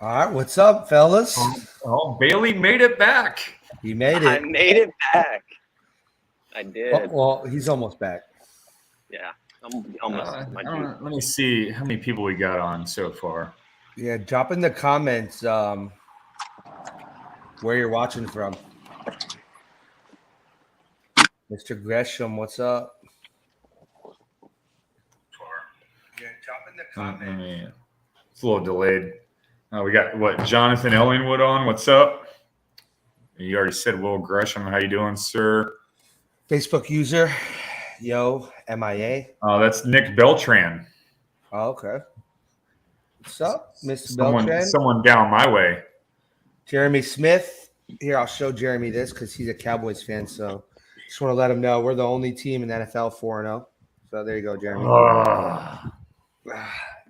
All right, what's up, fellas? Oh, Bailey made it back. He made I it. made it back. I did. Well, he's almost back. Yeah, I'm almost. Let me see how many people we got on so far. Yeah, drop in the comments where you're watching from. Mr. Gresham, what's up? Yeah, drop in the comments. It's a little delayed. We got what? Jonathan Ellingwood on. What's up? You already said Will Gresham. How you doing, sir? Facebook user, yo, MIA. Oh, that's Nick Beltran. Oh, okay. What's up, Mr. Beltran? Someone down my way. Jeremy Smith. Here, I'll show Jeremy this because he's a Cowboys fan. So just want to let him know we're the only team in the NFL 4-0. So there you go, Jeremy.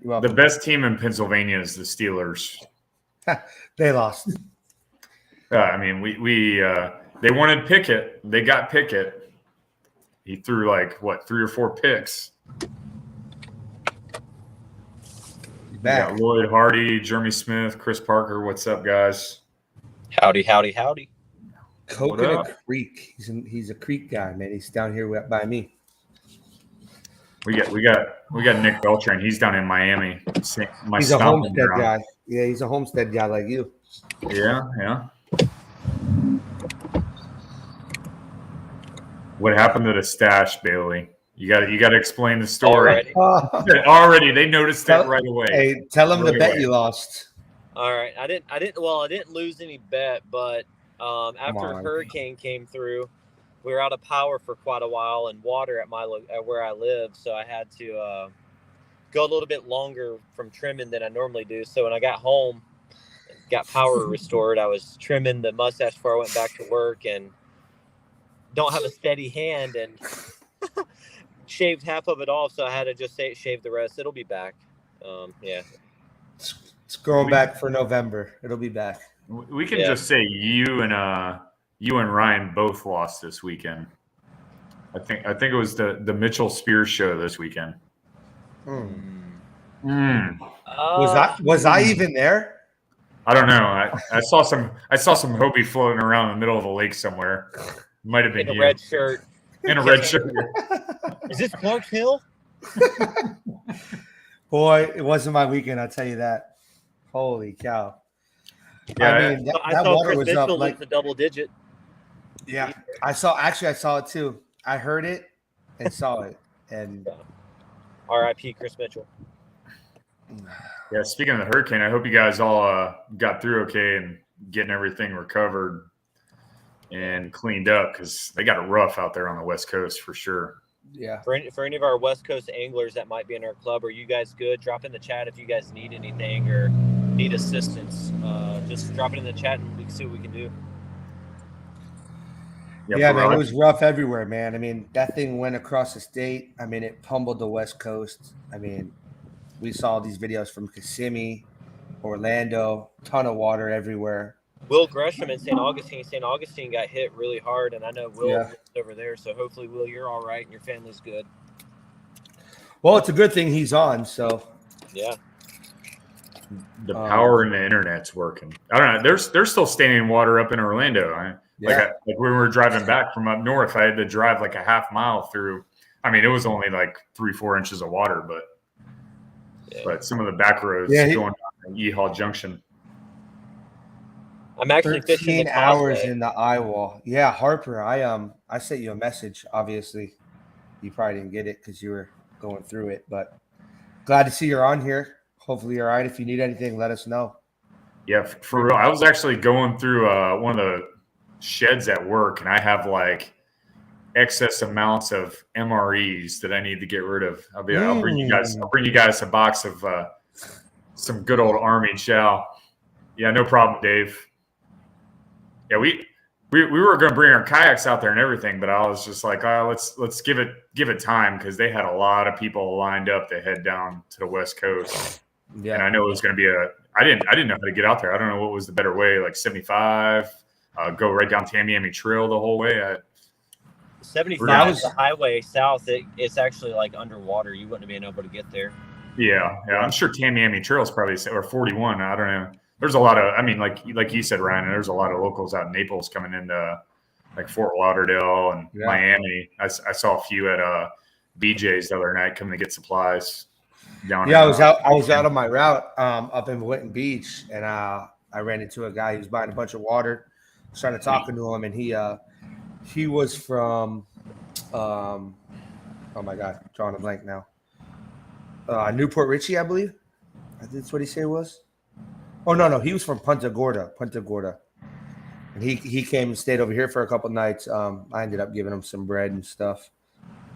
The best team in Pennsylvania is the Steelers. They lost. I mean, they wanted Pickett. They got Pickett. He threw 3 or 4 picks. Back. We got Lloyd Hardy, Jeremy Smith, Chris Parker. What's up, guys? Howdy, howdy, howdy. Coconut Creek. He's a Creek guy, man. He's down here by me. We got Nick Beltran. He's down in Miami. He's a Homestead guy. Yeah, he's a Homestead guy like you. Yeah. What happened to the stash, Bailey? You got to explain the story. Already, they noticed it right away. Hey, tell them the bet you lost. All right, I didn't lose any bet, but after a hurricane came through, we were out of power for quite a while and water at where I live, so I had to go a little bit longer from trimming than I normally do. So when I got home, got power restored, I was trimming the mustache before I went back to work and don't have a steady hand and shaved half of it off, so I had to just shave the rest. It'll be back. Yeah. It's growing back for November. It'll be back. We can just say you and Ryan both lost this weekend. I think it was the Mitchell Spears show this weekend. Was I even there? I don't know. I saw some Hobie floating around in the middle of a lake somewhere. Might have been in a red shirt. In a red shirt. Is this Clark Hill? Boy, it wasn't my weekend. I'll tell you that. Holy cow! Yeah, I mean, that saw water Chris was up Mitchell like the double digit. Yeah, I saw it too. I heard it and saw it. And R.I.P. Chris Mitchell. Yeah, speaking of the hurricane, I hope you guys all got through okay and getting everything recovered and cleaned up because they got it rough out there on the West Coast for sure. Yeah. For any of our West Coast anglers that might be in our club, are you guys good? Drop in the chat if you guys need anything or need assistance. Just drop it in the chat and we can see what we can do. Yeah, man, it was rough everywhere, man. I mean, that thing went across the state. I mean, it pummeled the West Coast. I mean, we saw these videos from Kissimmee, Orlando, ton of water everywhere. Will Gresham in St. Augustine got hit really hard, and I know Will lives over there, so hopefully, Will, you're all right and your family's good. Well, it's a good thing he's on, so. Yeah. The power and the internet's working. I don't know. There's still standing water up in Orlando. Like when we were driving back from up north, I had to drive like a half mile through. I mean, it was only like 3-4 inches of water, but some of the back roads going down to Yeehaw Junction. I'm actually 13 hours in the eye wall. Yeah, Harper, I sent you a message. Obviously, you probably didn't get it because you were going through it, but glad to see you're on here. Hopefully you're all right. If you need anything, let us know. Yeah, for real. I was actually going through one of the sheds at work, and I have like excess amounts of MREs that I need to get rid of. I'll bring you guys a box of some good old Army chow. Yeah, no problem, Dave. Yeah, we were going to bring our kayaks out there and everything, but I was just like, let's give it time because they had a lot of people lined up to head down to the West Coast. Yeah, and I know it was going to be I didn't know how to get out there. I don't know what was the better way, like 75, go right down Tamiami Trail the whole way. 75 is the highway south. It's actually like underwater. You wouldn't have been able to get there. Yeah. I'm sure Tamiami Trail is probably or 41. I don't know. there's a lot of, I mean, like you said, Ryan, there's a lot of locals out in Naples coming into like Fort Lauderdale and Miami. I saw a few at BJ's the other night coming to get supplies down. Yeah, I was out on my route up in Winton Beach, and I ran into a guy who was buying a bunch of water. Started talking to him, and he was from oh my God, drawing a blank now. Newport Richie, I believe. That's what he said it was. Oh no, he was from Punta Gorda, and he came and stayed over here for a couple nights. I ended up giving him some bread and stuff.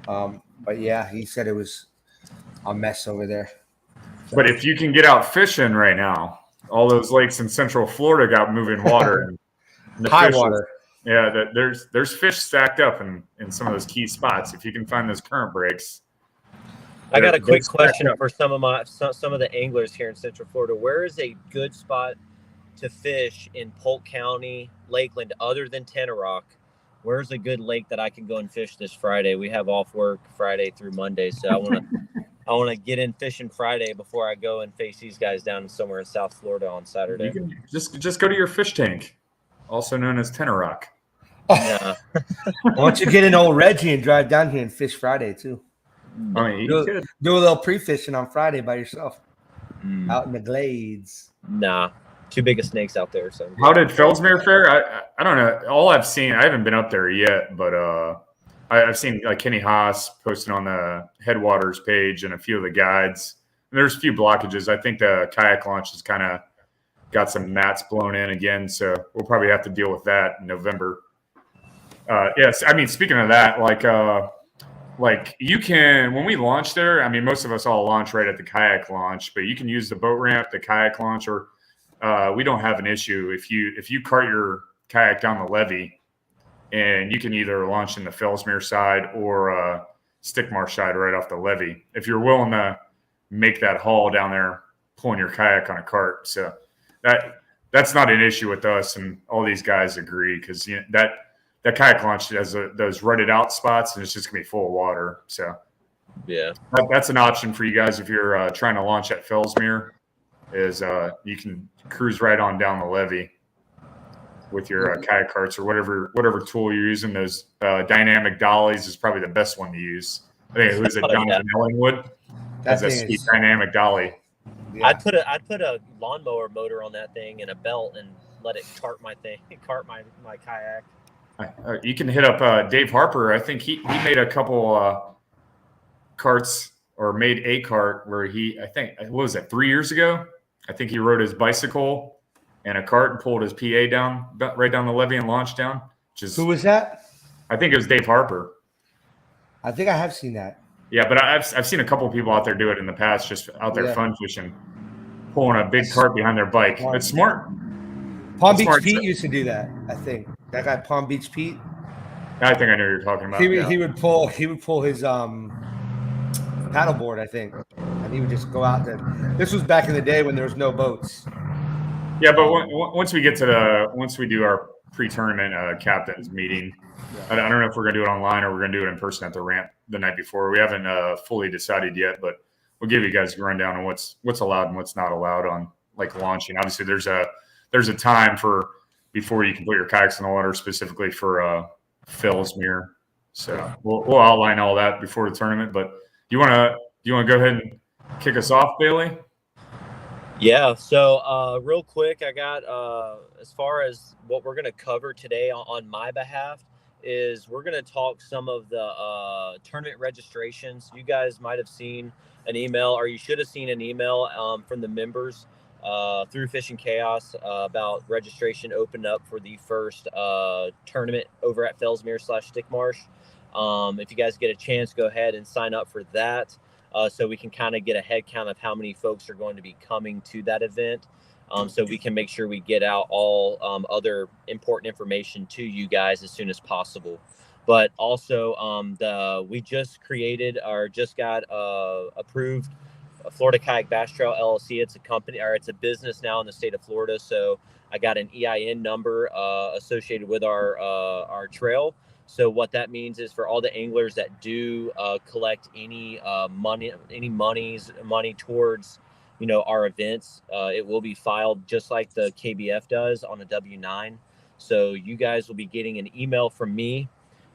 But yeah, he said it was a mess over there. So. But if you can get out fishing right now, all those lakes in Central Florida got moving water and high water. Yeah, there's fish stacked up in some of those key spots. If you can find those current breaks. I got a quick question for some of the anglers here in Central Florida. Where is a good spot to fish in Polk County, Lakeland, other than Tenoroc? Where's a good lake that I can go and fish this Friday? We have off work Friday through Monday, so I want to get in fishing Friday before I go and face these guys down somewhere in South Florida on Saturday. You can just go to your fish tank, also known as Tenoroc. Yeah. Why don't you get an old Reggie and drive down here and fish Friday too? I mean, do a little pre-fishing on Friday by yourself out in the glades. Nah, too big of snakes out there. So how did Fellsmere fare? I don't know. All I've seen, I haven't been up there yet, but I've seen like Kenny Haas posting on the Headwaters page and a few of the guides. And there's a few blockages. I think the kayak launch has kind of got some mats blown in again, so we'll probably have to deal with that in November. Yes, I mean, speaking of that, like you can, when we launch there, I mean, most of us all launch right at the kayak launch, but you can use the boat ramp, the kayak launch, or we don't have an issue if you cart your kayak down the levee, and you can either launch in the Fellsmere side or Stickmarsh side right off the levee if you're willing to make that haul down there, pulling your kayak on a cart. So that's not an issue with us, and all these guys agree because that kayak launch has those rutted out spots, and it's just gonna be full of water. So yeah, that's an option for you guys if you're trying to launch at Fellsmere. Is you can cruise right on down the levee with your kayak carts or whatever tool you're using. Those dynamic dollies is probably the best one to use. I think it was at Jonathan Ellingwood. That's a sweet dynamic dolly. Yeah. I'd put a lawnmower motor on that thing and a belt and let it cart my kayak. You can hit up Dave Harper. I think he made a couple carts or made a cart where I think, what was that, 3 years ago? I think he rode his bicycle and a cart and pulled his PA right down the levee and launched down. Who was that? I think it was Dave Harper. I think I have seen that. Yeah, but I've seen a couple of people out there do it in the past, just out there fun fishing, pulling a big cart behind their bike. It's smart. Palm Beach Pete used to do that, I think. That guy Palm Beach Pete. I think I know what you're talking about. He would pull his paddleboard, I think, and he would just go out there. This was back in the day when there was no boats. Yeah, but once we do our pre-tournament captains meeting, I don't know if we're gonna do it online or we're gonna do it in person at the ramp the night before. We haven't fully decided yet, but we'll give you guys a rundown on what's allowed and what's not allowed on like launching. Obviously, there's a time before you can put your kayaks in the water specifically for Fellsmere. So we'll outline all that before the tournament. But do you want to go ahead and kick us off, Bailey? Yeah. So real quick, I got as far as what we're going to cover today on my behalf is we're going to talk some of the tournament registrations. You guys might have seen an email, or you should have seen an email from the members through Fishing Chaos about registration opened up for the first tournament over at Fellsmere /Stickmarsh. If you guys get a chance, go ahead and sign up for that so we can kind of get a head count of how many folks are going to be coming to that event. So we can make sure we get out all other important information to you guys as soon as possible. But also we just got approved Florida Kayak Bass Trail LLC. It's a company, or it's a business now in the state of Florida. So I got an EIN number associated with our trail. So what that means is for all the anglers that do collect any money towards, our events. It will be filed just like the KBF does on a W-9. So you guys will be getting an email from me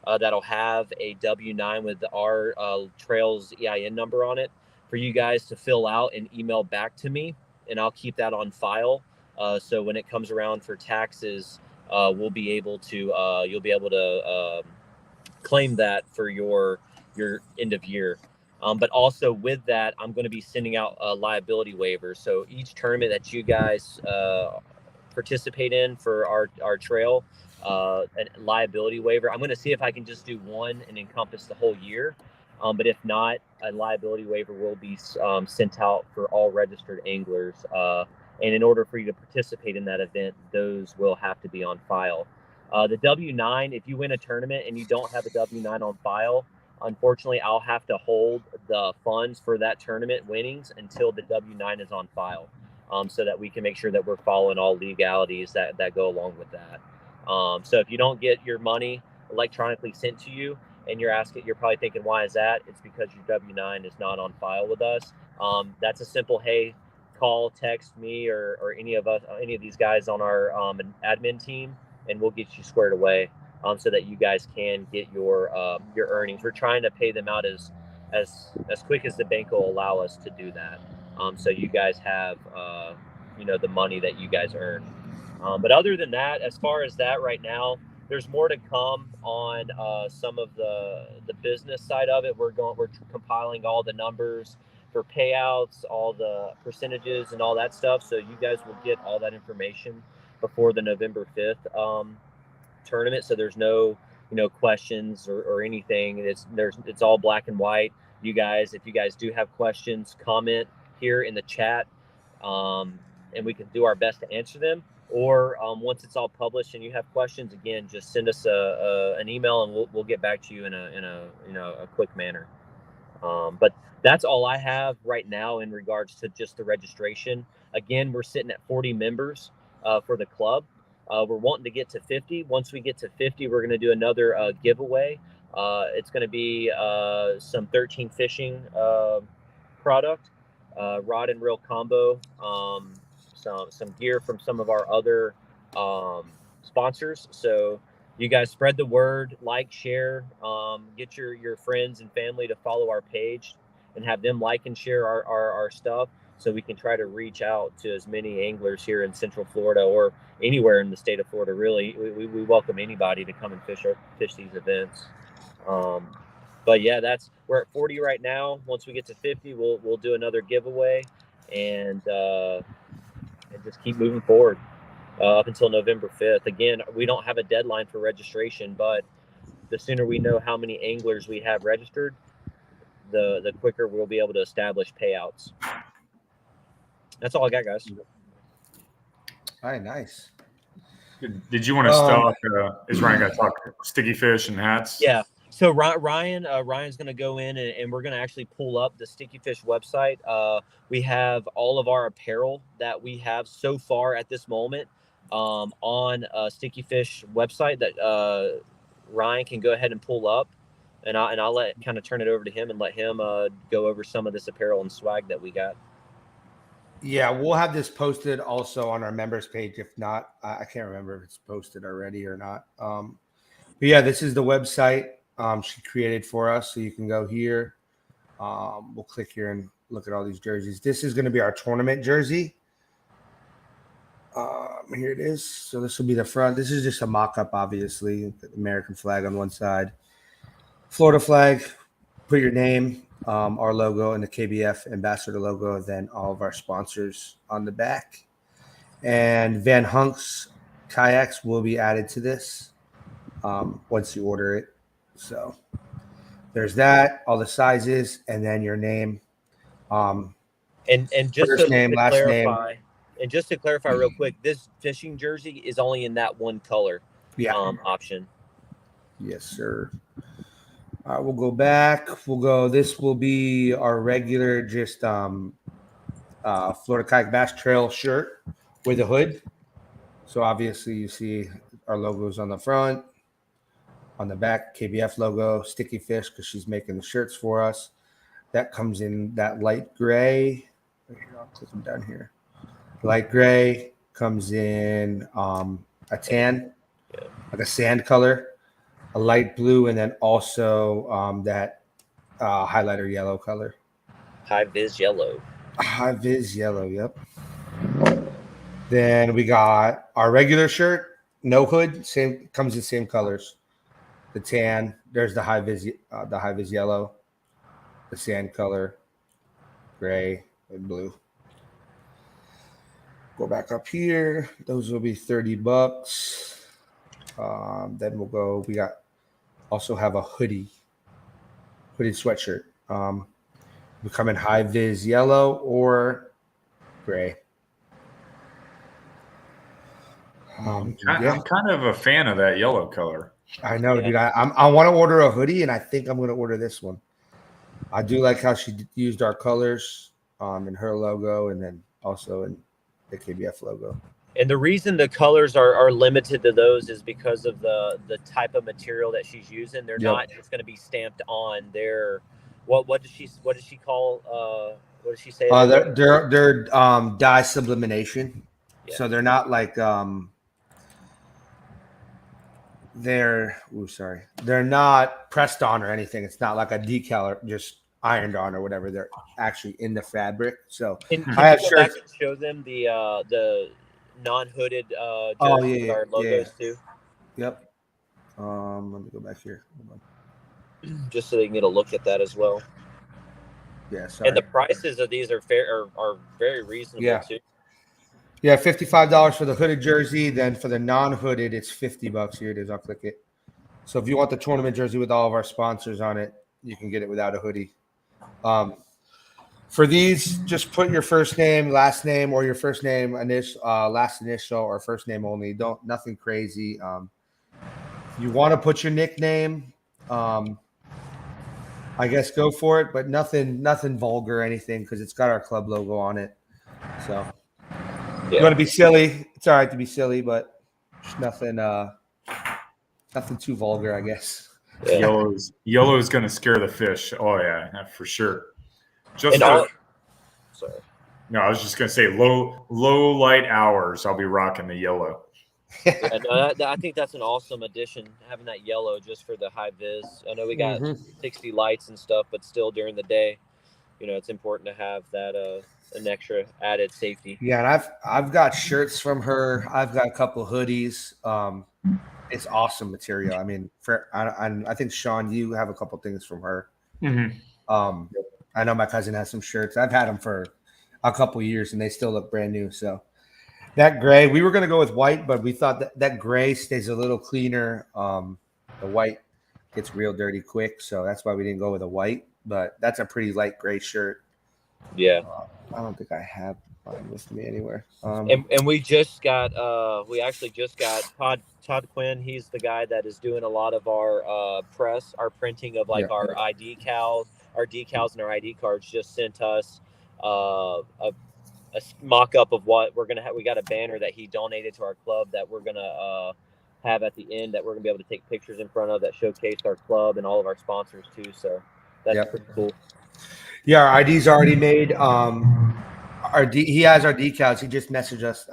that'll have a W-9 with our Trails EIN number on it for you guys to fill out and email back to me, and I'll keep that on file. So when it comes around for taxes, you'll be able to claim that for your end of year. But also with that, I'm going to be sending out a liability waiver. So each tournament that you guys participate in for our trail, a liability waiver. I'm going to see if I can just do one and encompass the whole year. But if not, a liability waiver will be sent out for all registered anglers. And in order for you to participate in that event, those will have to be on file. The W-9, if you win a tournament and you don't have a W-9 on file, unfortunately, I'll have to hold the funds for that tournament winnings until the W-9 is on file, so that we can make sure that we're following all legalities that go along with that. So if you don't get your money electronically sent to you and you're probably thinking, why is that? It's because your W-9 is not on file with us. That's a simple, hey, call, text me or any of these guys on our admin team, and we'll get you squared away, so that you guys can get your earnings. We're trying to pay them out as quick as the bank will allow us to do that. So you guys have the money that you guys earn. But other than that, as far as that right now, there's more to come on some of the business side of it. We're compiling all the numbers for payouts, all the percentages and all that stuff. So you guys will get all that information before the November 5th tournament. So there's no questions or anything. It's all black and white. You guys, if you guys do have questions, comment here in the chat, and we can do our best to answer them. Or once it's all published and you have questions, again, just send us an email and we'll get back to you in a quick manner. But that's all I have right now in regards to just the registration. Again, we're sitting at 40 members for the club. We're wanting to get to 50. Once we get to 50, we're going to do another giveaway. It's going to be some 13 fishing product, rod and reel combo, some gear from some of our other sponsors. So you guys spread the word, like, share, get your friends and family to follow our page and have them like and share our stuff, so we can try to reach out to as many anglers here in Central Florida or anywhere in the state of Florida. Really, we welcome anybody to come and fish these events. But yeah, we're at 40 right now. Once we get to 50, we'll do another giveaway and just keep moving forward up until November 5th. Again, we don't have a deadline for registration, but the sooner we know how many anglers we have registered, the quicker we'll be able to establish payouts. That's all I got, guys. All right, nice. Did you want to start? Is Ryan going to talk sticky fish and hats? Yeah. So Ryan's going to go in and we're going to actually pull up the Sticky Fish website. We have all of our apparel that we have so far at this moment on Sticky Fish website that Ryan can go ahead and pull up, and I'll kind of turn it over to him and let him go over some of this apparel and swag that we got. Yeah, we'll have this posted also on our members page. If not, I can't remember if it's posted already or not. But yeah, this is the website she created for us. So you can go here. We'll click here and look at all these jerseys. This is going to be our tournament jersey. Here it is. So this will be the front. This is just a mock-up, obviously. The American flag on one side. Florida flag. Put your name, our logo, and the KBF ambassador logo, and then all of our sponsors on the back. And Van Hunk's kayaks will be added to this once you order it. So there's that, all the sizes, and then your name. And just first name, last clarify, name. And just to clarify real quick, this fishing jersey is only in that one color option. Yes, sir. We'll go back. This will be our regular just Florida Kayak Bass Trail shirt with a hood. So obviously you see our logos on the front, on the back, KBF logo, Sticky Fish, because she's making the shirts for us. That comes in that light gray Right here, I'll click them down here. Light gray comes in a tan, like a sand color, a light blue, and then also that highlighter yellow color. High vis yellow. High vis yellow, yep. Then we got our regular shirt, no hood, same comes in same colors. The tan, there's the high vis yellow, the sand color, gray, and blue. Go back up here. Those will be $30. Then we'll go. We also have a hooded sweatshirt. We come in high vis yellow or gray. I'm kind of a fan of that yellow color. I know, dude. I want to order a hoodie, and I think I'm going to order this one. I do like how she used our colors in her logo, and then also in the KBF logo. And the reason the colors are limited to those is because of the type of material that she's using. They're not just going to be stamped on. They're what does she call what does she say? They're dye sublimation. Yeah. So they're not like they're not pressed on or anything. It's not like a decal or just ironed on or whatever. They're actually in the fabric. So I have shirts. Back and show them the non-hooded jerseys with our logos too. Yep. Let me go back here. Hold on. Just so they can get a look at that as well. Yeah. Sorry. And the prices of these are very reasonable too. Yeah, $55 for the hooded jersey. Then for the non-hooded, it's $50. Here it is. I'll click it. So if you want the tournament jersey with all of our sponsors on it, you can get it without a hoodie. For these, just put your first name, last name, or your first name, last initial, or first name only. Nothing crazy. If you want to put your nickname, I guess go for it, but nothing vulgar or anything because it's got our club logo on it. So. You want to be silly? It's all right to be silly, but just nothing too vulgar, I guess. Yeah. Yellow is going to scare the fish. Oh yeah, for sure. Sorry. No, I was just going to say low light hours. I'll be rocking the yellow. I think that's an awesome addition, having that yellow just for the high vis. I know we got 60 lights and stuff, but still during the day, it's important to have that an extra added safety. Yeah, and I've got shirts from her. I've got a couple hoodies. It's awesome material. I mean, I think Sean, you have a couple things from her. Mm-hmm. I know my cousin has some shirts. I've had them for a couple years, and they still look brand new. So that gray, we were going to go with white, but we thought that gray stays a little cleaner. The white gets real dirty quick, so that's why we didn't go with a white. But that's a pretty light gray shirt. Yeah. I don't think I have mine with me anywhere. And we actually just got Todd Quinn. He's the guy that is doing a lot of our press, our printing of our decals and our ID cards. Just sent us a mock-up of what we're gonna have. We got a banner that he donated to our club that we're gonna have at the end that we're gonna be able to take pictures in front of that showcase our club and all of our sponsors too. So that's pretty cool. Yeah, our ID's already made. He has our decals. He just messaged us.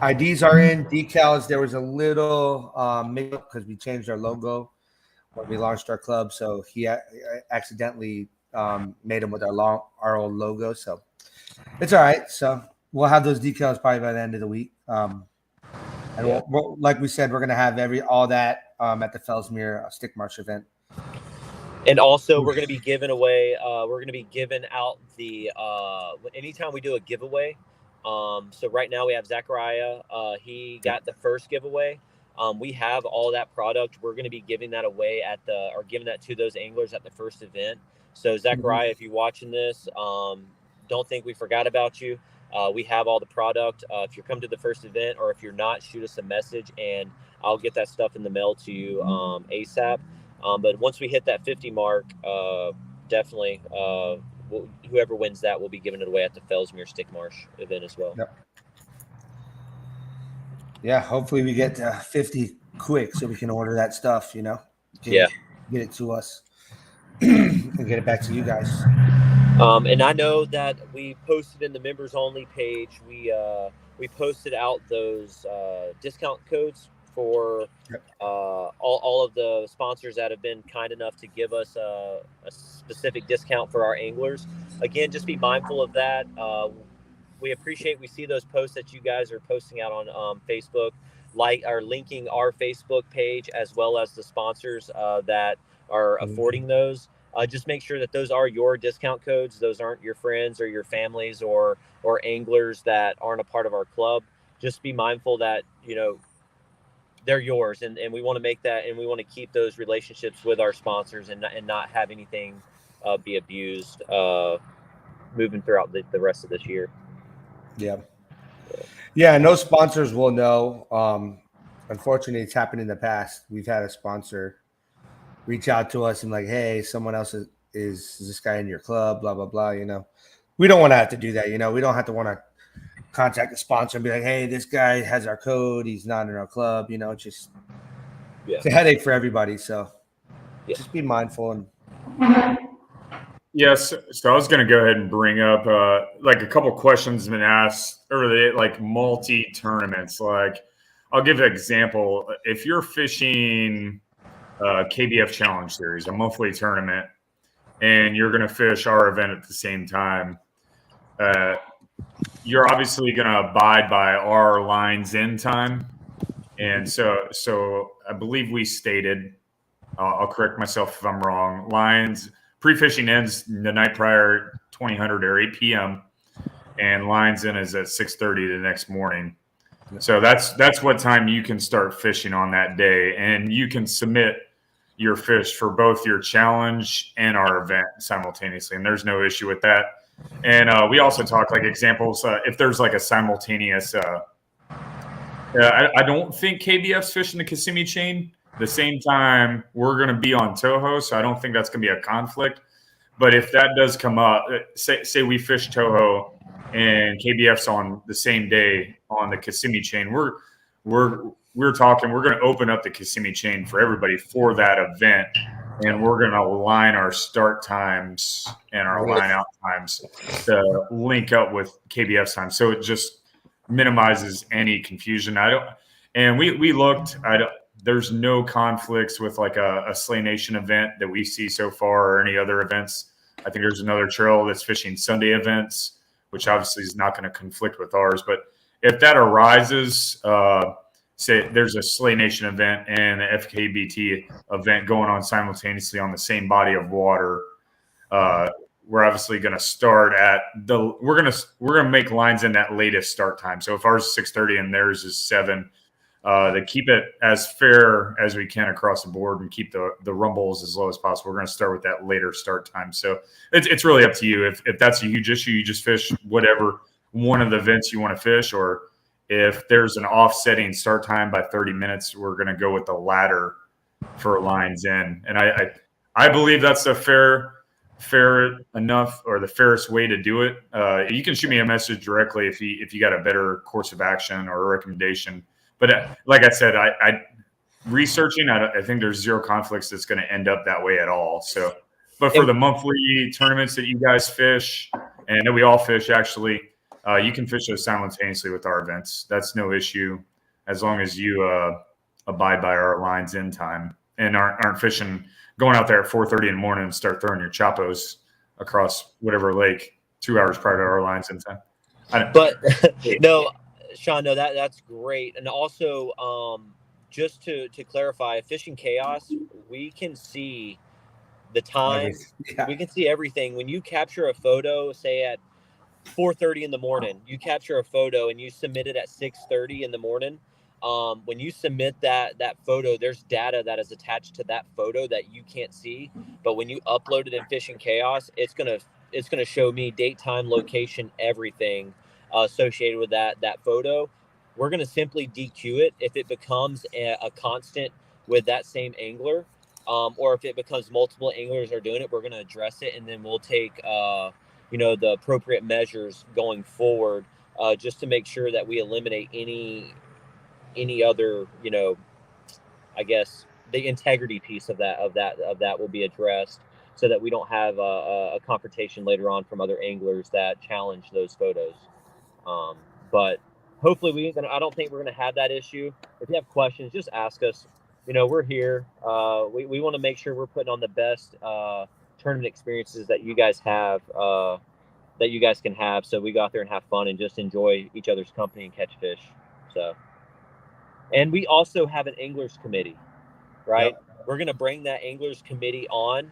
IDs are in. Decals, there was a little mix-up because we changed our logo when we launched our club. So he accidentally made them with our old logo. So it's all right. So we'll have those decals probably by the end of the week. We'll, like we said, we're going to have all that at the Fellsmere Stick March event. And also, we're going to be giving away. We're going to be giving out the anytime we do a giveaway. So right now we have Zachariah. He got the first giveaway. We have all that product. We're going to be giving that away giving that to those anglers at the first event. So Zachariah, if you're watching this, don't think we forgot about you. We have all the product. If you come to the first event, or if you're not, shoot us a message and I'll get that stuff in the mail to you ASAP. But once we hit that 50 mark, definitely whoever wins that will be giving it away at the Fellsmere Stick Marsh event as well. Yep. Yeah, hopefully we get to 50 quick so we can order that stuff, Get it to us and get it back to you guys. And I know that we posted in the members only page. We posted out those discount codes for all of the sponsors that have been kind enough to give us a specific discount for our anglers. Again, just be mindful of that. We see those posts that you guys are posting out on Facebook, are linking our Facebook page as well as the sponsors that are affording those. Just make sure that those are your discount codes. Those aren't your friends or your families or anglers that aren't a part of our club. Just be mindful that, they're yours, and we want to make that, and we want to keep those relationships with our sponsors and not have anything be abused moving throughout the rest of this year. Yeah, and those sponsors will know. Unfortunately, it's happened in the past. We've had a sponsor reach out to us and like, hey, someone else is this guy in your club, blah, blah, blah. We don't want to have to do that. We don't have to want to contact the sponsor and be like, hey, this guy has our code. He's not in our club. It's just it's a headache for everybody. So just be mindful. Yes. So I was going to go ahead and bring up like a couple questions been asked earlier, like multi-tournaments. Like I'll give an example. If you're fishing KBF Challenge Series, a monthly tournament, and you're going to fish our event at the same time, you're obviously going to abide by our lines in time. And so I believe we stated, I'll correct myself if I'm wrong, lines pre-fishing ends the night prior, 2000 or 8 p.m. and lines in is at 6:30 the next morning. So that's what time you can start fishing on that day, and you can submit your fish for both your challenge and our event simultaneously, and there's no issue with that. And we also talk like examples if there's like a simultaneous. I don't think KBF's fishing the Kissimmee chain the same time we're going to be on Toho, so I don't think that's going to be a conflict. But if that does come up, say we fish Toho and KBF's on the same day on the Kissimmee chain, we're talking, we're going to open up the Kissimmee chain for everybody for that event, and we're going to align our start times and our line out times to link up with KBF's time. So it just minimizes any confusion. We looked, there's no conflicts with like a Slay Nation event that we see so far or any other events. I think there's another trail that's fishing Sunday events, which obviously is not going to conflict with ours. But if that arises, say there's a Slay Nation event and an FKBT event going on simultaneously on the same body of water, we're obviously going to start at we're going to make lines in that latest start time. So if ours is 6:30 and theirs is 7, to keep it as fair as we can across the board and keep the rumbles as low as possible, we're going to start with that later start time. So it's really up to you. If that's a huge issue, you just fish whatever one of the events you want to fish, or if there's an offsetting start time by 30 minutes, we're going to go with the latter for lines in. And I believe that's a fair enough, or the fairest way to do it. You can shoot me a message directly if you got a better course of action or a recommendation. But like I said, I researching, I think there's zero conflicts that's going to end up that way at all. So, but for the monthly tournaments that you guys fish, and that we all fish actually, you can fish those simultaneously with our events. That's no issue, as long as you abide by our lines in time and aren't fishing, going out there at 4:30 in the morning and start throwing your chopos across whatever lake 2 hours prior to our lines in time. But no, Sean, no, that's great. And also, just to clarify, Fishing Chaos, we can see the time. We can see everything. When you capture a photo, say at 4:30 in the morning, you capture a photo and you submit it at 6:30 in the morning. When you submit that photo, there's data that is attached to that photo that you can't see. But when you upload it in Fishing Chaos, it's gonna show me date, time, location, everything associated with that photo. We're gonna simply DQ it if it becomes a constant with that same angler, or if it becomes multiple anglers are doing it. We're gonna address it, and then we'll take the appropriate measures going forward, just to make sure that we eliminate any other, I guess the integrity piece of that will be addressed. so that we don't have a confrontation later on from other anglers that challenge those photos. But hopefully I don't think we're gonna have that issue. If you have questions, just ask us. We're here. We want to make sure we're putting on the best tournament experiences that you guys have, that you guys can have. So we go out there and have fun and just enjoy each other's company and catch fish. So, and we also have an anglers committee, right? Yep. We're going to bring that anglers committee on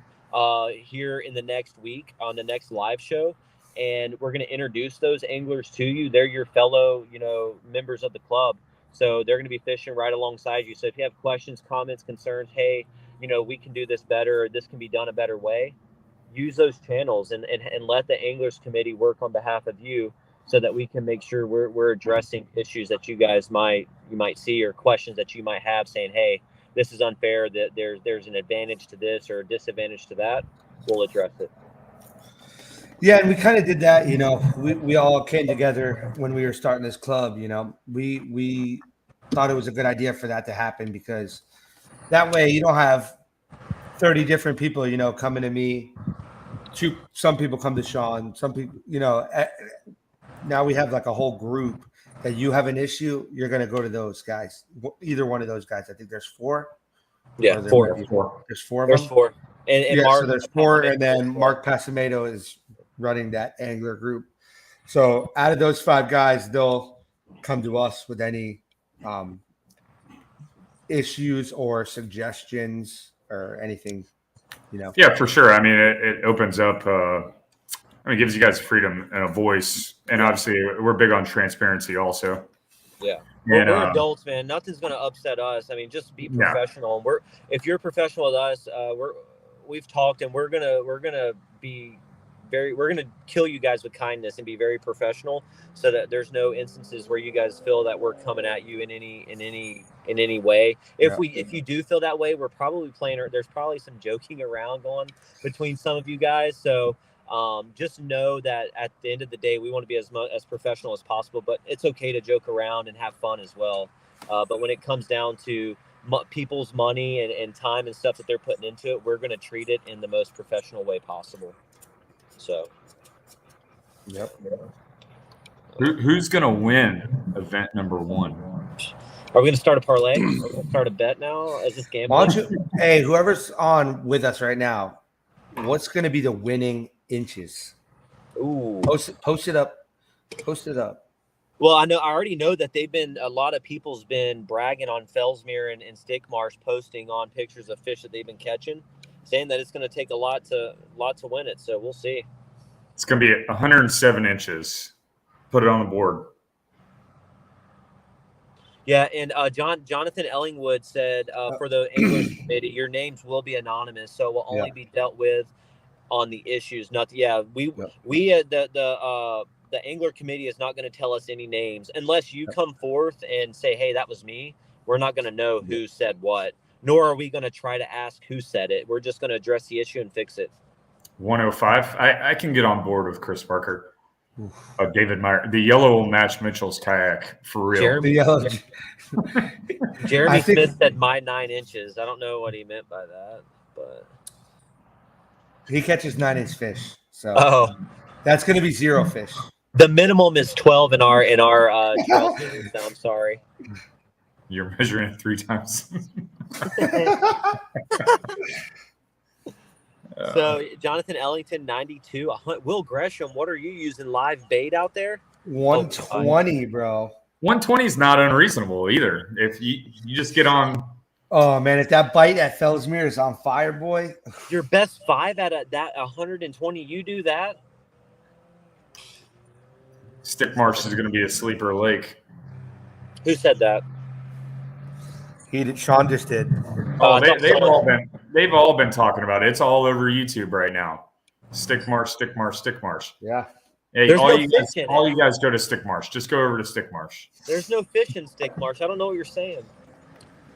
here in the next week on the next live show. And we're going to introduce those anglers to you. They're your fellow, members of the club. So they're going to be fishing right alongside you. So if you have questions, comments, concerns, hey, we can do this better, or this can be done a better way, use those channels and let the anglers committee work on behalf of you so that we can make sure we're addressing issues that you might see, or questions that you might have saying, hey, this is unfair, that there's an advantage to this or a disadvantage to that. We'll address it. Yeah, and we kind of did that, we all came together when we were starting this club. We thought it was a good idea for that to happen, because that way you don't have 30 different people, coming to me. Some people come to Sean, some people, now we have like a whole group that you have an issue, you're going to go to those guys, either one of those guys. I think there's 4. Yeah, 4. There's 4 of there's them. 4. And Mark, so there's 4, and then Mark Pasamato is running that angler group. So out of those 5 guys, they'll come to us with any issues or suggestions or anything, Yeah, for sure. I mean, it opens up, it gives you guys freedom and a voice. And obviously we're big on transparency also. Yeah. We're adults, man. Nothing's going to upset us. I mean, just be professional. Yeah. If you're professional with us, we've talked, and we're going to kill you guys with kindness and be very professional, so that there's no instances where you guys feel that we're coming at you in any way. If you do feel that way, we're probably there's probably some joking around going between some of you guys. So just know that at the end of the day, we want to be as professional as possible, but it's okay to joke around and have fun as well. But when it comes down to people's money and time and stuff that they're putting into it, we're going to treat it in the most professional way possible. So, yep. Who's going to win event number 1? Are we going to start a parlay? Are we going to start a bet now? Is this gambling? Hey, whoever's on with us right now, what's going to be the winning inches? Ooh. Post it up. Post it up. Well, I already know that a lot of people's been bragging on Fellsmere and Stickmarsh, posting on pictures of fish that they've been catching, saying that it's going to take a lot to win it. So we'll see. It's going to be 107 inches. Put it on the board. Yeah, and Jonathan Ellingwood said for the English committee, your names will be anonymous, so will only be dealt with on the issues. The angler committee is not going to tell us any names unless you come forth and say, hey, that was me. We're not going to know who said what, nor are we going to try to ask who said it. We're just going to address the issue and fix it. 105. I can get on board with Chris Parker. David Meyer. The yellow will match Mitchell's kayak for real. Jeremy Smith said my 9 inches. I don't know what he meant by that, but he catches 9-inch fish. So that's going to be 0 fish. The minimum is 12 in our trail series. So I'm sorry. You're measuring it 3 times. So Jonathan Ellington, 92. Will Gresham, what are you using live bait out there? 120, bro. 120 is not unreasonable either. If you just get on. Oh man, if that bite at Fellsmere is on fire, boy. Your best 5 at that 120. You do that. Stickmarsh is going to be a sleeper lake. Who said that? He did. Sean just did. They've all been talking about it. It's all over YouTube right now. Stickmarsh. Yeah. Hey, all you guys go to Stickmarsh. Just go over to Stickmarsh. There's no fish in Stickmarsh. I don't know what you're saying.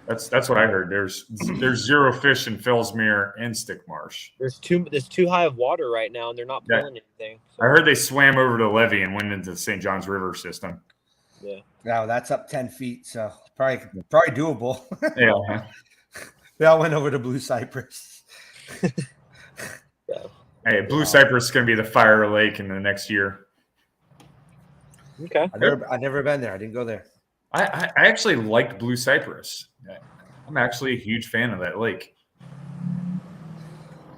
That's what I heard. There's 0 fish in Fellsmere and Stickmarsh. There's too high of water right now, and they're not pulling anything. So. I heard they swam over the levee and went into the St. Johns River system. Yeah. Now that's up 10 feet, so probably doable. Yeah. They all went over to Blue Cypress. Hey, Blue Cypress is going to be the fire lake in the next year. Okay. I've never been there. I didn't go there. I actually liked Blue Cypress. I'm actually a huge fan of that lake.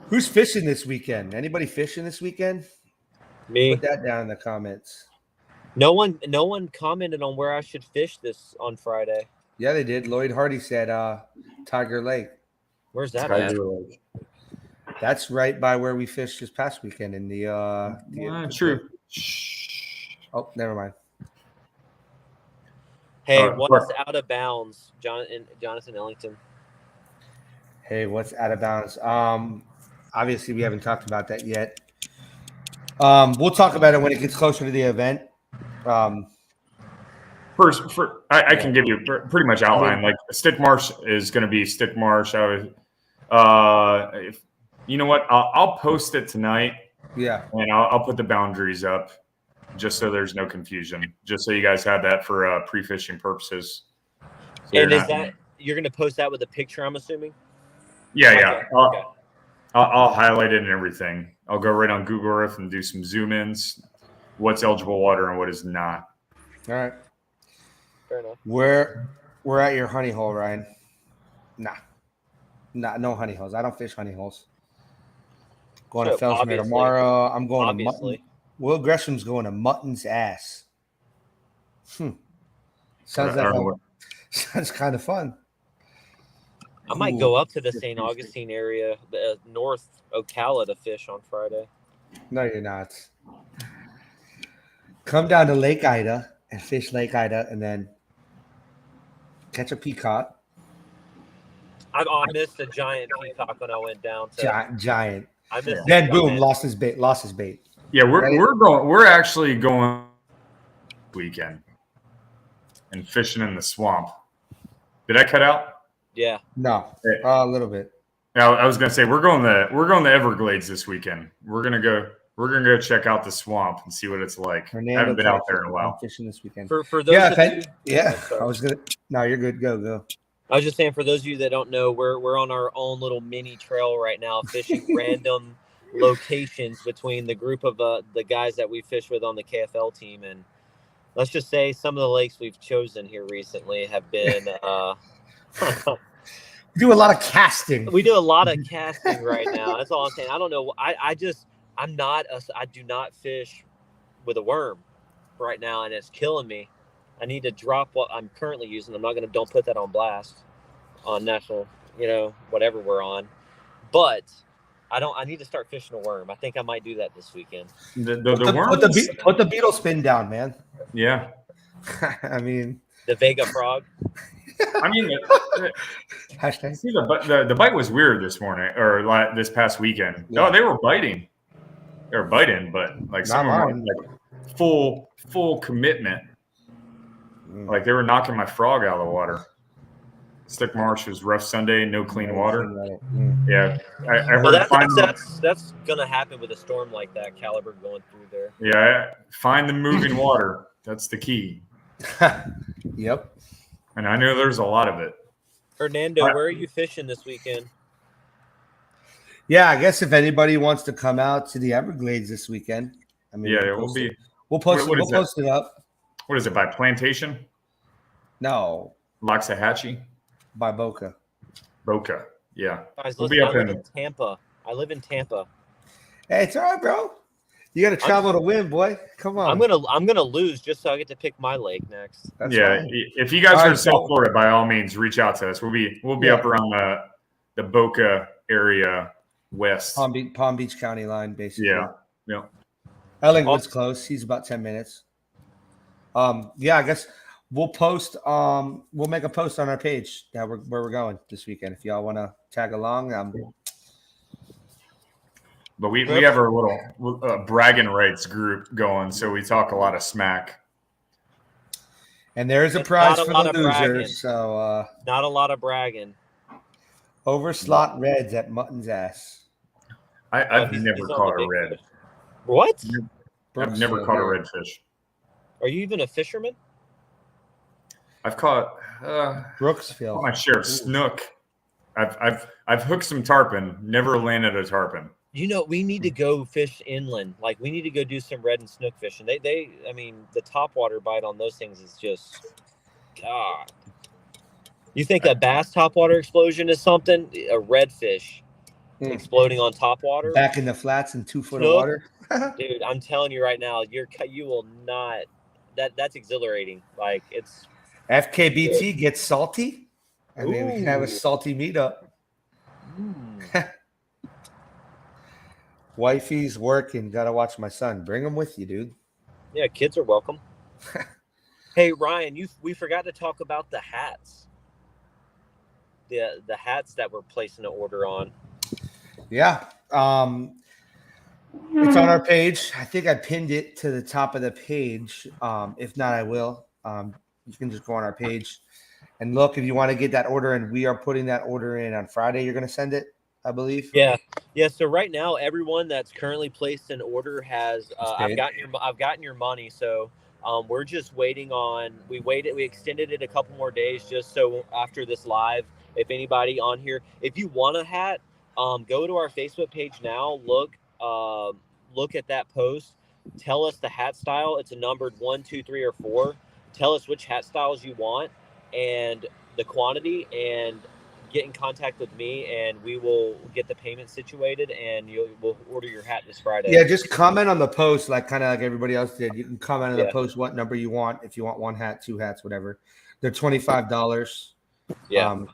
Who's fishing this weekend? Anybody fishing this weekend? Me. Put that down in the comments. No one commented on where I should fish this on Friday. Yeah, they did. Lloyd Hardy said Tiger Lake. Where's that at? Tiger Lake. That's right by where we fished this past weekend in the True. Oh, never mind. Hey, what's out of bounds, Jonathan Ellington? Hey, what's out of bounds? Obviously, we haven't talked about that yet. We'll talk about it when it gets closer to the event. I can give you pretty much outline. Like Stick Marsh is going to be Stick Marsh. You know what? I'll post it tonight. Yeah, and I'll put the boundaries up, just so there's no confusion. Just so you guys have that for pre-fishing purposes. So and is that you're going to post that with a picture? I'm assuming. Yeah. Okay. I'll highlight it and everything. I'll go right on Google Earth and do some zoom ins. What's eligible water and what is not. all right. Fair enough. We're at your honey hole, Ryan. Nah, no honey holes. I don't fish honey holes. Going to Fellsmere tomorrow. I'm going to Mutton. Will Gresham's going to Mutton's ass. Sounds kind of fun. I might go up to the St. Augustine area, North Ocala, to fish on Friday. No, you're not. Come down to Lake Ida and fish Lake Ida, and then catch a peacock. I missed a giant peacock when I went down to giant. I missed then boom, lost his bait. Yeah, we're actually going weekend and fishing in the swamp. Did I cut out? Yeah. No. A little bit. Now I was gonna say we're going to Everglades this weekend. We're gonna go check out the swamp and see what it's like. I haven't been out there in a while. Fishing this weekend. For those I was gonna. No, you're good. Go. I was just saying, for those of you that don't know, we're on our own little mini trail right now, fishing random locations between the group of the guys that we fish with on the KFL team, and let's just say some of the lakes we've chosen here recently have been. We do a lot of casting. We do a lot of casting right now. That's all I'm saying. I don't know. I do not fish with a worm right now, and it's killing me. I need to drop what I'm currently using. Don't put that on blast on national, whatever we're on. But I need to start fishing a worm. I think I might do that this weekend. The worm. Put the beetle spin down, man. Yeah. I mean, the Vega frog. I mean, hashtag. See, the bite was weird this morning or this past weekend. Yeah. No, they were biting. They were biting, but like some of them were like full commitment. Like they were knocking my frog out of the water. Stick Marsh was rough Sunday, no clean water. Yeah, I heard. That's gonna happen with a storm like that caliber going through there. Yeah, find the moving water. That's the key. Yep. And I know there's a lot of it. Fernando, where are you fishing this weekend? Yeah, I guess if anybody wants to come out to the Everglades this weekend, I mean, we'll post it up. What is it, by Plantation? No. Loxahatchee? By Boca. Boca, yeah. Guys, listen, I live in Tampa. Hey, it's all right, bro. You got to travel to win, boy. Come on. I'm gonna lose just so I get to pick my lake next. That's fine. If you guys are in South Florida, by all means, reach out to us. We'll be up around the Boca area west. Palm Beach County line, basically. Yeah. Ellingwood's close. He's about 10 minutes. I guess we'll post. We'll make a post on our page where we're going this weekend. If y'all want to tag along, But we have our little bragging rights group going, so we talk a lot of smack. And there is a prize for the losers. So not a lot of bragging. Over slot reds at Mutton's ass. I've never caught a red. What? I've never caught a redfish. Are you even a fisherman? I've caught Brooksville. My share of snook. I've hooked some tarpon. Never landed a tarpon. we need to go fish inland. Like we need to go do some red and snook fishing. I mean, the topwater bite on those things is just, God. You think a bass topwater explosion is something? A redfish exploding on topwater? Back in the flats in 2 foot of Snook? water. Dude, I'm telling you right now, you will not. That's exhilarating. Like it's FKBT gets salty. I mean, we can have a Ooh. salty meetup. Wifey's working. Gotta watch my son. Bring him with you, dude. Yeah, kids are welcome. Hey Ryan, we forgot to talk about the hats. The hats that we're placing an order on. Yeah. It's on our page. I think I pinned it to the top of the page. If not, I will. You can just go on our page and look if you want to get that order. And we are putting that order in on Friday. You're going to send it, I believe. Yeah. So right now, everyone that's currently placed an order has. I've gotten your money. So we're just waiting on. We extended it a couple more days just so after this live, if anybody on here, if you want a hat, go to our Facebook page now. Look at that post. Tell us the hat style. It's a numbered 1, 2, 3, or 4. Tell us which hat styles you want and the quantity, and get in contact with me, and we will get the payment situated, and we'll order your hat this Friday. Yeah, just comment on the post, kind of like everybody else did. You can comment on the post what number you want. If you want 1 hat, 2 hats, whatever. They're $25. Yeah,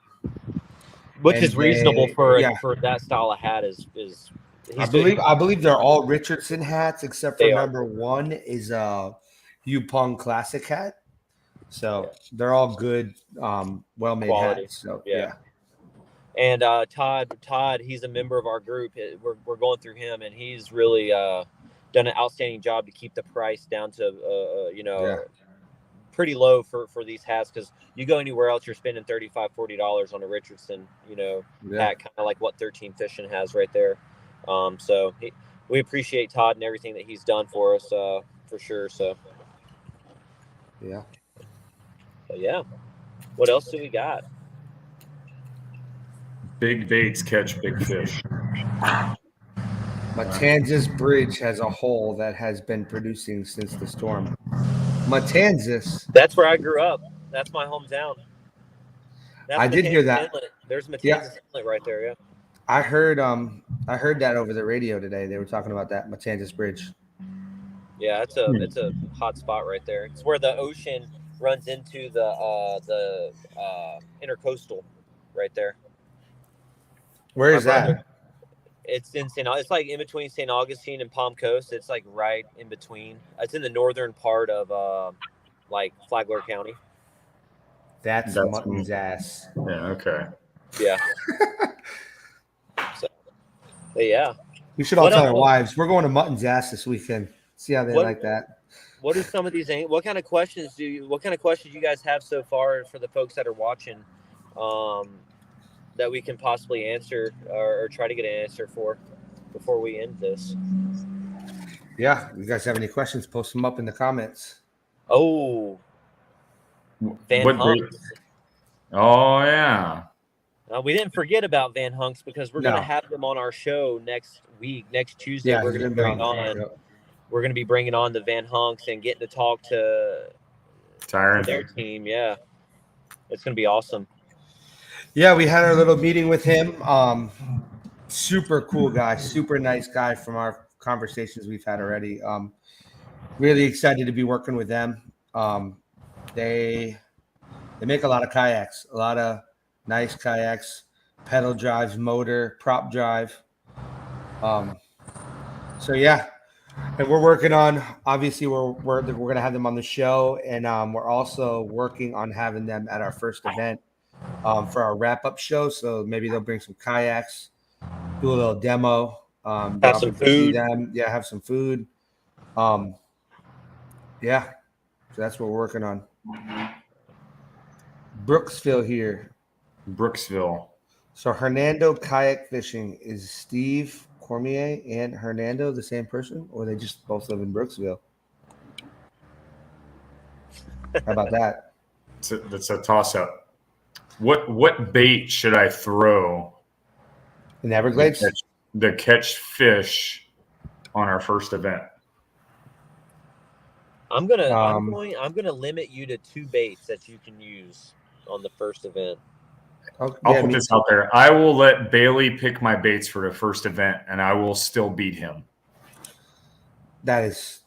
which is reasonable for that style of hat. I believe they're all Richardson hats except for number 1 is a Yupeng Classic hat. So they're all good, well-made quality hats. So yeah. And Todd, he's a member of our group. We're going through him, and he's really done an outstanding job to keep the price down to pretty low for these hats, because you go anywhere else, you're spending $35-$40 on a Richardson hat, kind of like what 13 Fishing has right there. So we appreciate Todd and everything that he's done for us, for sure. So yeah. What else do we got? Big baits catch big fish. Matanzas Bridge has a hole that has been producing since the storm. Matanzas. That's where I grew up. That's my hometown. I did hear that. Inlet. There's Matanzas Inlet right there. Yeah. I heard that over the radio today. They were talking about that Matanzas Bridge. Yeah, it's a hot spot right there. It's where the ocean runs into the intercoastal right there. Where is that? It's in it's like in between St. Augustine and Palm Coast. It's like right in between. It's in the northern part of like Flagler County. That's Mutton's ass. Yeah. Okay. Yeah. So, yeah. We should all tell our wives we're going to Mutton's ass this weekend. See how they like that. What are some of these? What kind of questions you guys have so far for the folks that are watching, that we can possibly answer or try to get an answer for before we end this? Yeah, if you guys have any questions, post them up in the comments. Oh, Van Hunks. Oh yeah. We didn't forget about Van Hunks, because we're going to have them on our show next week. Next Tuesday, Yeah, we're going to be bringing on the Van Hunks and getting to talk to their team. Yeah, it's going to be awesome. Yeah, we had our little meeting with him. Super cool guy, super nice guy from our conversations we've had already. Really excited to be working with them. They make a lot of kayaks, a lot of nice kayaks, pedal drives, motor, prop drive. So yeah, and we're working on. Obviously, we're going to have them on the show, and we're also working on having them at our first event for our wrap-up show. So maybe they'll bring some kayaks, do a little demo, have some food. Have some food. Yeah, so that's what we're working on. Brooksville here. Brooksville. So Hernando Kayak Fishing, is Steve Cormier and Hernando the same person, or they just both live in Brooksville? How about that? That's a toss-up. What bait should I throw in Everglades? to catch fish on our first event? I'm gonna limit you to 2 baits that you can use on the first event. I'll put this out there. I will let Bailey pick my baits for the first event, and I will still beat him. That is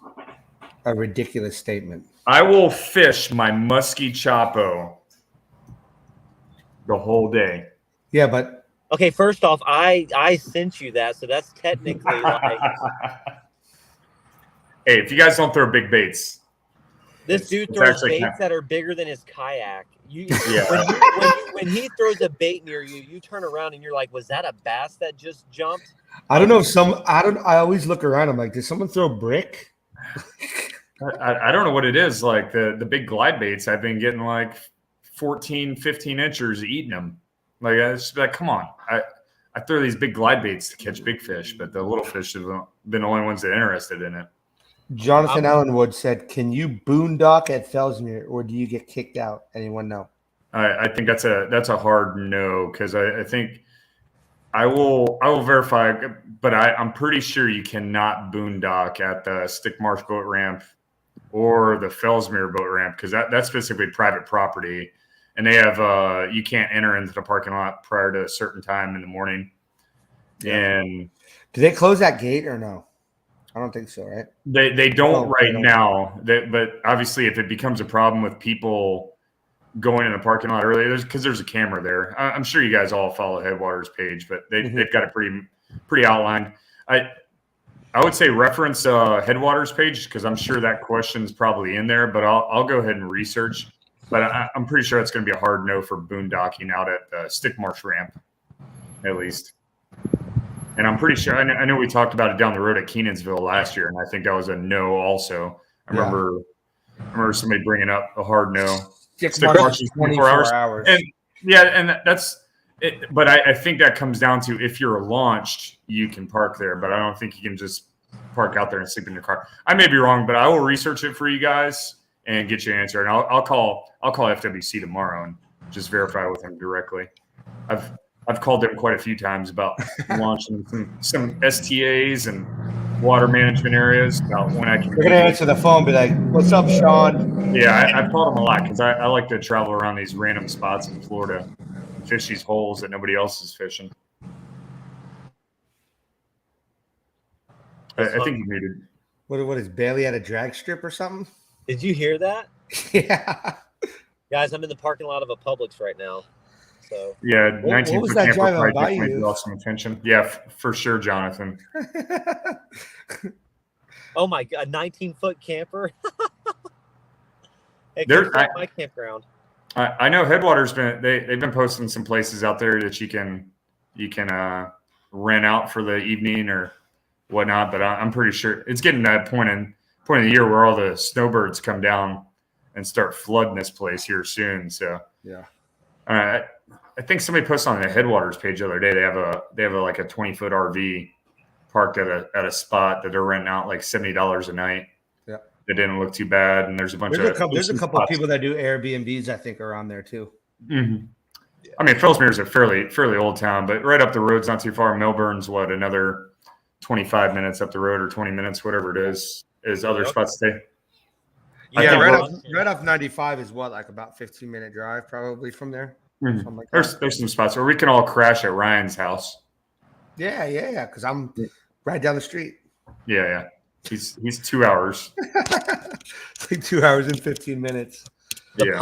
a ridiculous statement. I will fish my musky Chapo the whole day. Yeah, but okay. First off, I sent you that, so that's technically like. Hey, if you guys don't throw big baits, this dude throws baits that are bigger than his kayak. When he throws a bait near you, you turn around and you're like, "Was that a bass that just jumped?" I don't know if I always look around. I'm like, did someone throw a brick? I don't know what it is. Like the big glide baits, I've been getting like 14, 15 inchers eating them. Like, it's like, come on. I throw these big glide baits to catch big fish, but the little fish have been the only ones that are interested in it. Jonathan Allenwood said, "Can you boondock at Fellsmere, or do you get kicked out?" Anyone know? I think that's a hard no, because I think I will verify, but I'm pretty sure you cannot boondock at the Stick Marsh boat ramp or the Fellsmere boat ramp, because that's specifically private property, and they have you can't enter into the parking lot prior to a certain time in the morning. Yeah. And do they close that gate or no? I don't think so, right? They don't now. But obviously, if it becomes a problem with people going in the parking lot early, because there's a camera there. I'm sure you guys all follow Headwaters page, but they've got it pretty outlined. I would say reference Headwaters page, because I'm sure that question's probably in there. But I'll go ahead and research. But I'm pretty sure it's going to be a hard no for boondocking out at the Stick Marsh ramp, at least. And I'm pretty sure, I know we talked about it down the road at Kenansville last year, and I think that was a no also. I remember somebody bringing up a hard no. Stick Marsh is 24 hours. And that's it. But I think that comes down to, if you're launched, you can park there. But I don't think you can just park out there and sleep in your car. I may be wrong, but I will research it for you guys and get you an answer. And I'll call FWC tomorrow and just verify with him directly. I've called them quite a few times about launching some STAs and water management areas, about when I can. You're gonna answer the phone, be like, "What's up, Sean?" Yeah, I've called them a lot, because I like to travel around these random spots in Florida, and fish these holes that nobody else is fishing. I think you muted. What is Bailey at a drag strip or something? Did you hear that? Yeah. Guys, I'm in the parking lot of a Publix right now. So yeah, 19 what foot camper probably definitely draw some attention. Yeah, for sure, Jonathan. Oh my God, 19-foot camper. Hey, my campground. I know Headwaters they've been posting some places out there that you can rent out for the evening or whatnot, but I'm pretty sure it's getting to that point in the year where all the snowbirds come down and start flooding this place here soon. So yeah. I think somebody posted on the Headwaters page the other day. They have like a 20-foot RV parked at a spot that they're renting out like $70 a night. Yeah, it didn't look too bad. And there's a couple of people that do Airbnbs, I think, around there too. Mm-hmm. Yeah. I mean, Fellsmere is a fairly old town, but right up the road's not too far. Melbourne's another 25 minutes up the road, or 20 minutes, whatever it is other spots to stay. Yeah, right off 95 is like about 15-minute drive probably from there. Mm-hmm. Like there's some spots where we can all crash at Ryan's house. Yeah, because I'm right down the street. Yeah. He's 2 hours. It's like 2 hours and 15 minutes. The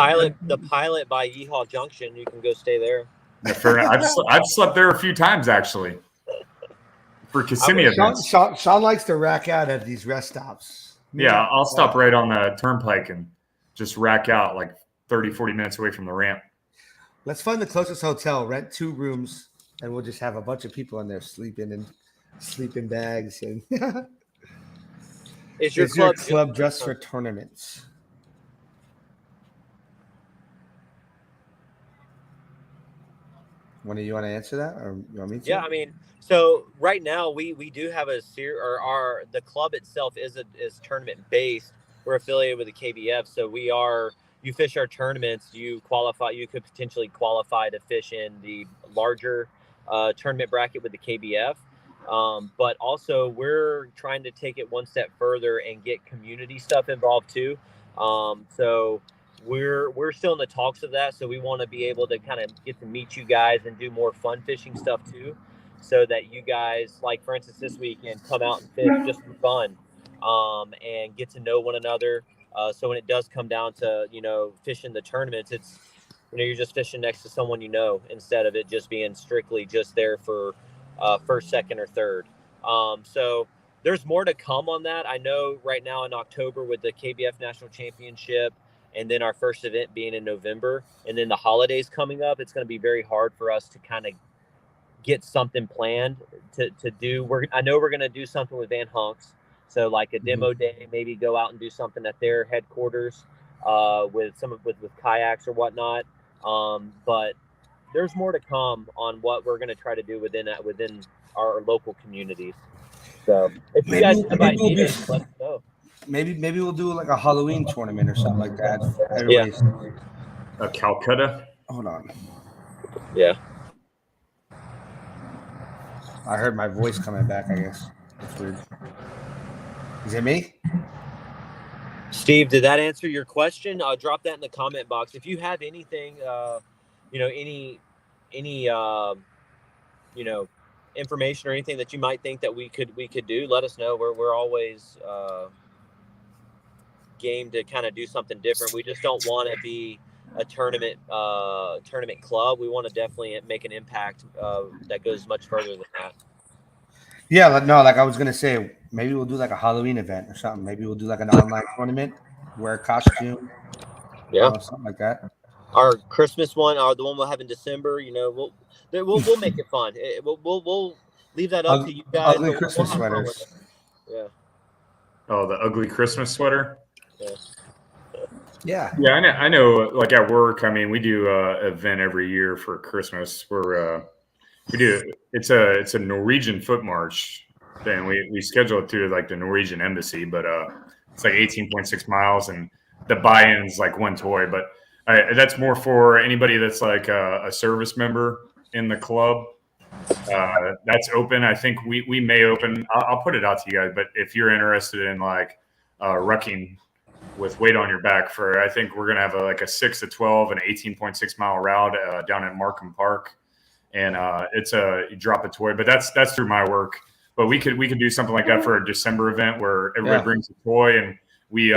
pilot by Yeehaw Junction, you can go stay there. Yeah, fair enough. I've slept there a few times actually. For Kissimmee events. Sean likes to rack out at these rest stops. Yeah, I'll stop right on the turnpike and just rack out like 30, 40 minutes away from the ramp. Let's find the closest hotel, rent 2 rooms, and we'll just have a bunch of people in there sleeping in sleeping bags. And Is your club just for tournaments? One of you want to answer that, or you want me to? Yeah, I mean, so right now we do have the club itself is tournament based. We're affiliated with the KBF, so you fish our tournaments, you could potentially qualify to fish in the larger tournament bracket with the KBF. But also we're trying to take it one step further and get community stuff involved too. So we're still in the talks of that. So we want to be able to kind of get to meet you guys and do more fun fishing stuff too, so that you guys, like for instance this weekend, come out and fish just for fun, and get to know one another. So when it does come down to fishing the tournaments, it's you're just fishing next to someone instead of it just being strictly just there for first, second, or third. So there's more to come on that. I know right now in October with the KBF National Championship, and then our first event being in November, and then the holidays coming up, it's going to be very hard for us to kind of get something planned to do. I know we're going to do something with Van Hunks. So like a demo day, maybe go out and do something at their headquarters with kayaks or whatnot. But there's more to come on what we're going to try to do within our local communities. So if you guys have ideas, let us know. Maybe we'll do like a Halloween tournament or something like that. Everybody's a Calcutta. Hold on. Yeah. I heard my voice coming back, I guess. That's weird. Is it me? Steve, did that answer your question? Drop that in the comment box. If you have anything, any information or anything that you might think that we could do, let us know. We're always game to kind of do something different. We just don't want to be a tournament club. We want to definitely make an impact that goes much further than that. Yeah, no, like I was gonna say, maybe we'll do like a Halloween event or something. Maybe we'll do like an online tournament, wear a costume, something like that. Our Christmas one, or the one we'll have in December, we'll make it fun. We'll leave that up to you guys. Ugly Christmas sweaters. Yeah. Oh, the ugly Christmas sweater. Yeah. Yeah, I know. Like at work, I mean, we do an event every year for Christmas where we do. It's a Norwegian foot march. Then we schedule it through like the Norwegian embassy, but it's like 18.6 miles, and the buy-in's like one toy. But that's more for anybody that's like a service member in the club. That's open. I think we may open. I'll put it out to you guys. But if you're interested in like wrecking with weight on your back, I think we're gonna have a 6 to 12 and 18.6 mile route down at Markham Park, and it's you drop a toy. But that's through my work. But we could do something like that for a December event where everybody brings a toy and we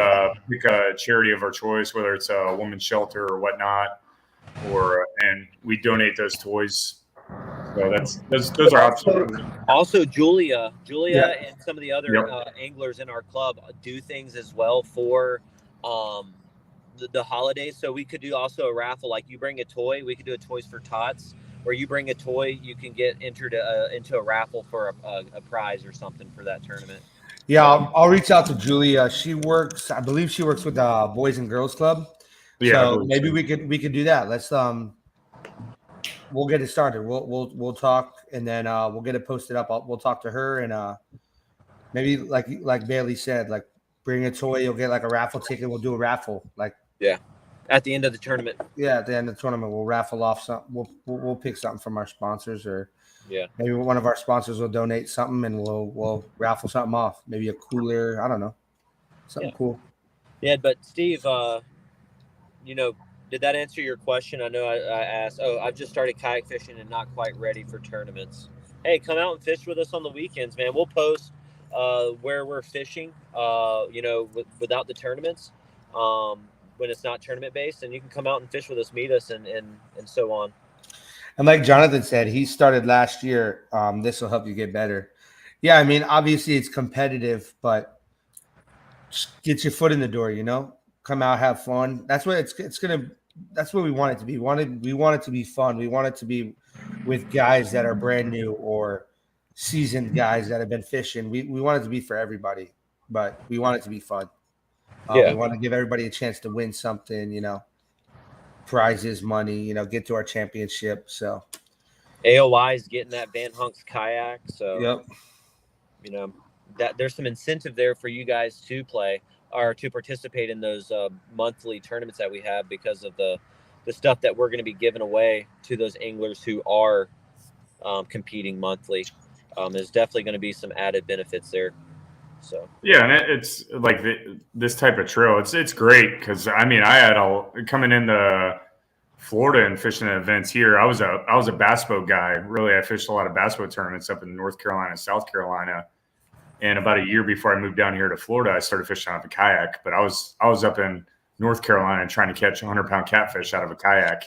pick a charity of our choice, whether it's a women's shelter or whatnot, and we donate those toys. So those are options. Also, Julia, and some of the other anglers in our club do things as well for the holidays. So we could do also a raffle. Like you bring a toy, we could do a Toys for Tots, where you bring a toy, you can get entered into a raffle for a prize or something for that tournament. Yeah, I'll reach out to Julia. I believe she works with Boys and Girls Club. Yeah, so maybe we could do that. Let's we'll get it started. We'll talk, and then we'll get it posted up. We'll talk to her, and maybe like Bailey said, like bring a toy. You'll get like a raffle ticket. We'll do a raffle. At the end of the tournament. Yeah, at the end of the tournament, we'll raffle off something. We'll pick something from our sponsors, or maybe one of our sponsors will donate something, and we'll raffle something off. Maybe a cooler. I don't know, something cool. Yeah, but Steve, did that answer your question? I know I asked. Oh, I've just started kayak fishing and not quite ready for tournaments. Hey, come out and fish with us on the weekends, man. We'll post where we're fishing, without the tournaments, when it's not tournament based, and you can come out and fish with us, meet us, and so on. And like Jonathan said, he started last year. This will help you get better. Yeah, I mean, obviously it's competitive, but just get your foot in the door, come out, have fun. That's what that's what we want it to be. We want it to be fun. We want it to be with guys that are brand new or seasoned guys that have been fishing. We want it to be for everybody, but we want it to be fun. We want to give everybody a chance to win something, prizes, money, get to our championship. So AOI is getting that Van Hunks kayak. So, yep. That there's some incentive there for you guys to play or to participate in those monthly tournaments that we have, because of the stuff that we're going to be giving away to those anglers who are competing monthly. there's definitely going to be some added benefits there. So yeah, and it's like this type of trail. It's great because I mean I had coming into Florida and fishing events here. I was a bass boat guy. Really, I fished a lot of bass boat tournaments up in North Carolina, South Carolina. And about a year before I moved down here to Florida, I started fishing out of a kayak. But I was up in North Carolina trying to catch 100-pound catfish out of a kayak.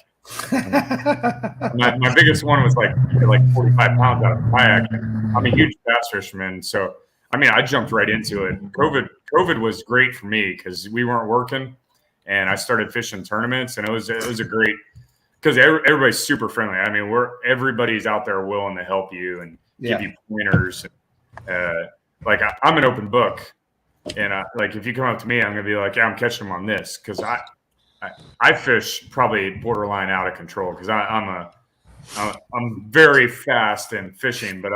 my biggest one was like 45 pounds out of a kayak. I'm a huge bass fisherman, so I mean I jumped right into it. COVID was great for me because we weren't working, and I started fishing tournaments, and it was a great because everybody's super friendly. I mean everybody's out there willing to help you and give you pointers. Like I'm an open book, and like if you come up to me, I'm gonna be like, yeah, I'm catching them on this because I fish probably borderline out of control because I'm very fast in fishing, but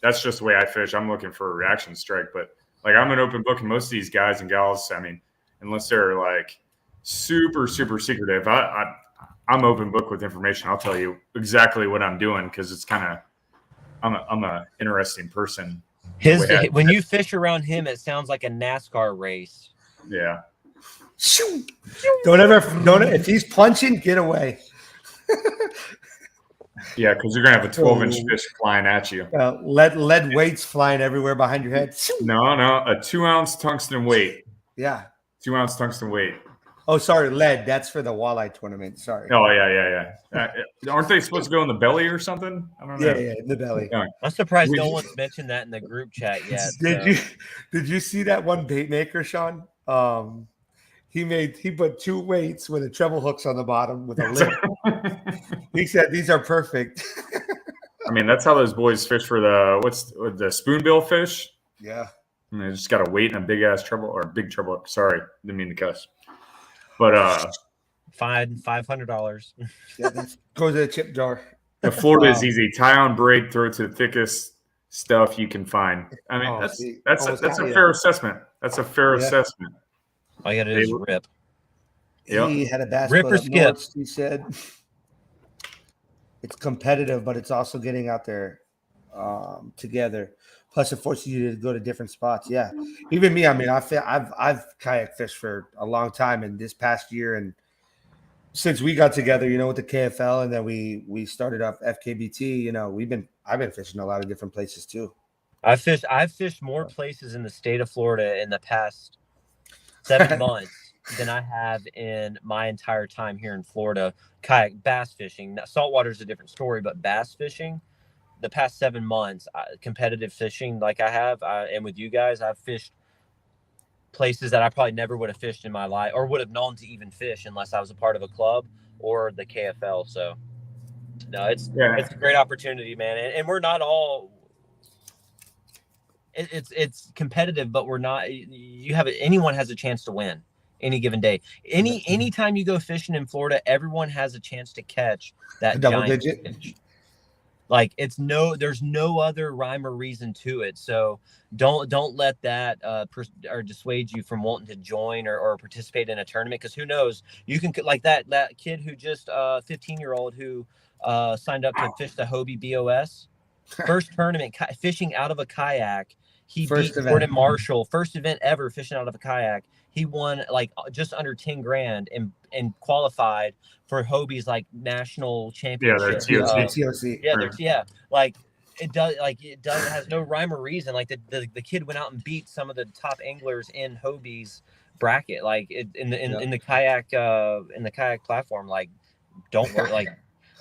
that's just the way I fish. I'm looking for a reaction strike, but like I'm an open book, and most of these guys and gals, I mean, unless they're like super secretive, I'm open book with information. I'll tell you exactly what I'm doing because it's kind of I'm a interesting person. When you fish around him, it sounds like a NASCAR race. Yeah. Don't if he's punching, get away. Yeah, because you're gonna have a 12-inch fish flying at you. Lead weights flying everywhere behind your head. No, a 2-ounce tungsten weight. Yeah. 2-ounce tungsten weight. Oh, sorry, lead. That's for the walleye tournament. Sorry. Oh, yeah. Aren't they supposed to go in the belly or something? I don't know. Yeah, in the belly. Yeah. I'm surprised no one's mentioned that in the group chat yet. Did you see that one bait maker, Sean? He put 2 weights with a treble hooks on the bottom with a lid. He said these are perfect. I mean, that's how those boys fish for the spoonbill fish. Yeah. And they just got a weight and a big ass treble or big treble. Sorry, didn't mean to cuss. But fine, $500. Yeah, that goes to the chip jar. The Florida is easy. Tie on braid, throw it to the thickest stuff you can find. I mean, that's a fair assessment. That's a fair assessment. All you got to do is rip. Yep. He had a bass rip or skip. He said it's competitive, but it's also getting out there together. Plus, it forces you to go to different spots. Yeah, even me. I mean, I've kayak fished for a long time, and this past year, and since we got together, with the KFL, and then we started up FKBT. I've been fishing a lot of different places too. I've fished more places in the state of Florida in the past 7 months than I have in my entire time here in Florida. Kayak bass fishing. Now, saltwater is a different story, but bass fishing. The past 7 months, competitive fishing like I have, and with you guys, I've fished places that I probably never would have fished in my life or would have known to even fish unless I was a part of a club or the KFL. So, no, it's a great opportunity, man. And we're not all. It's competitive, but we're not. Anyone has a chance to win any given day. Anytime you go fishing in Florida, everyone has a chance to catch that double giant digit fish. Like there's no other rhyme or reason to it. So don't let that or dissuade you from wanting to join or participate in a tournament. Because who knows, you can like that kid who just 15-year-old who signed up to fish the Hobie BOS first tournament fishing out of a kayak. He beat Jordan Marshall, first event ever fishing out of a kayak. He won like just under 10 grand and qualified for Hobie's like national championship. Yeah, they're TOC. Like it has no rhyme or reason. Like the kid went out and beat some of the top anglers in Hobie's bracket. Like in the kayak platform. Like don't worry. Like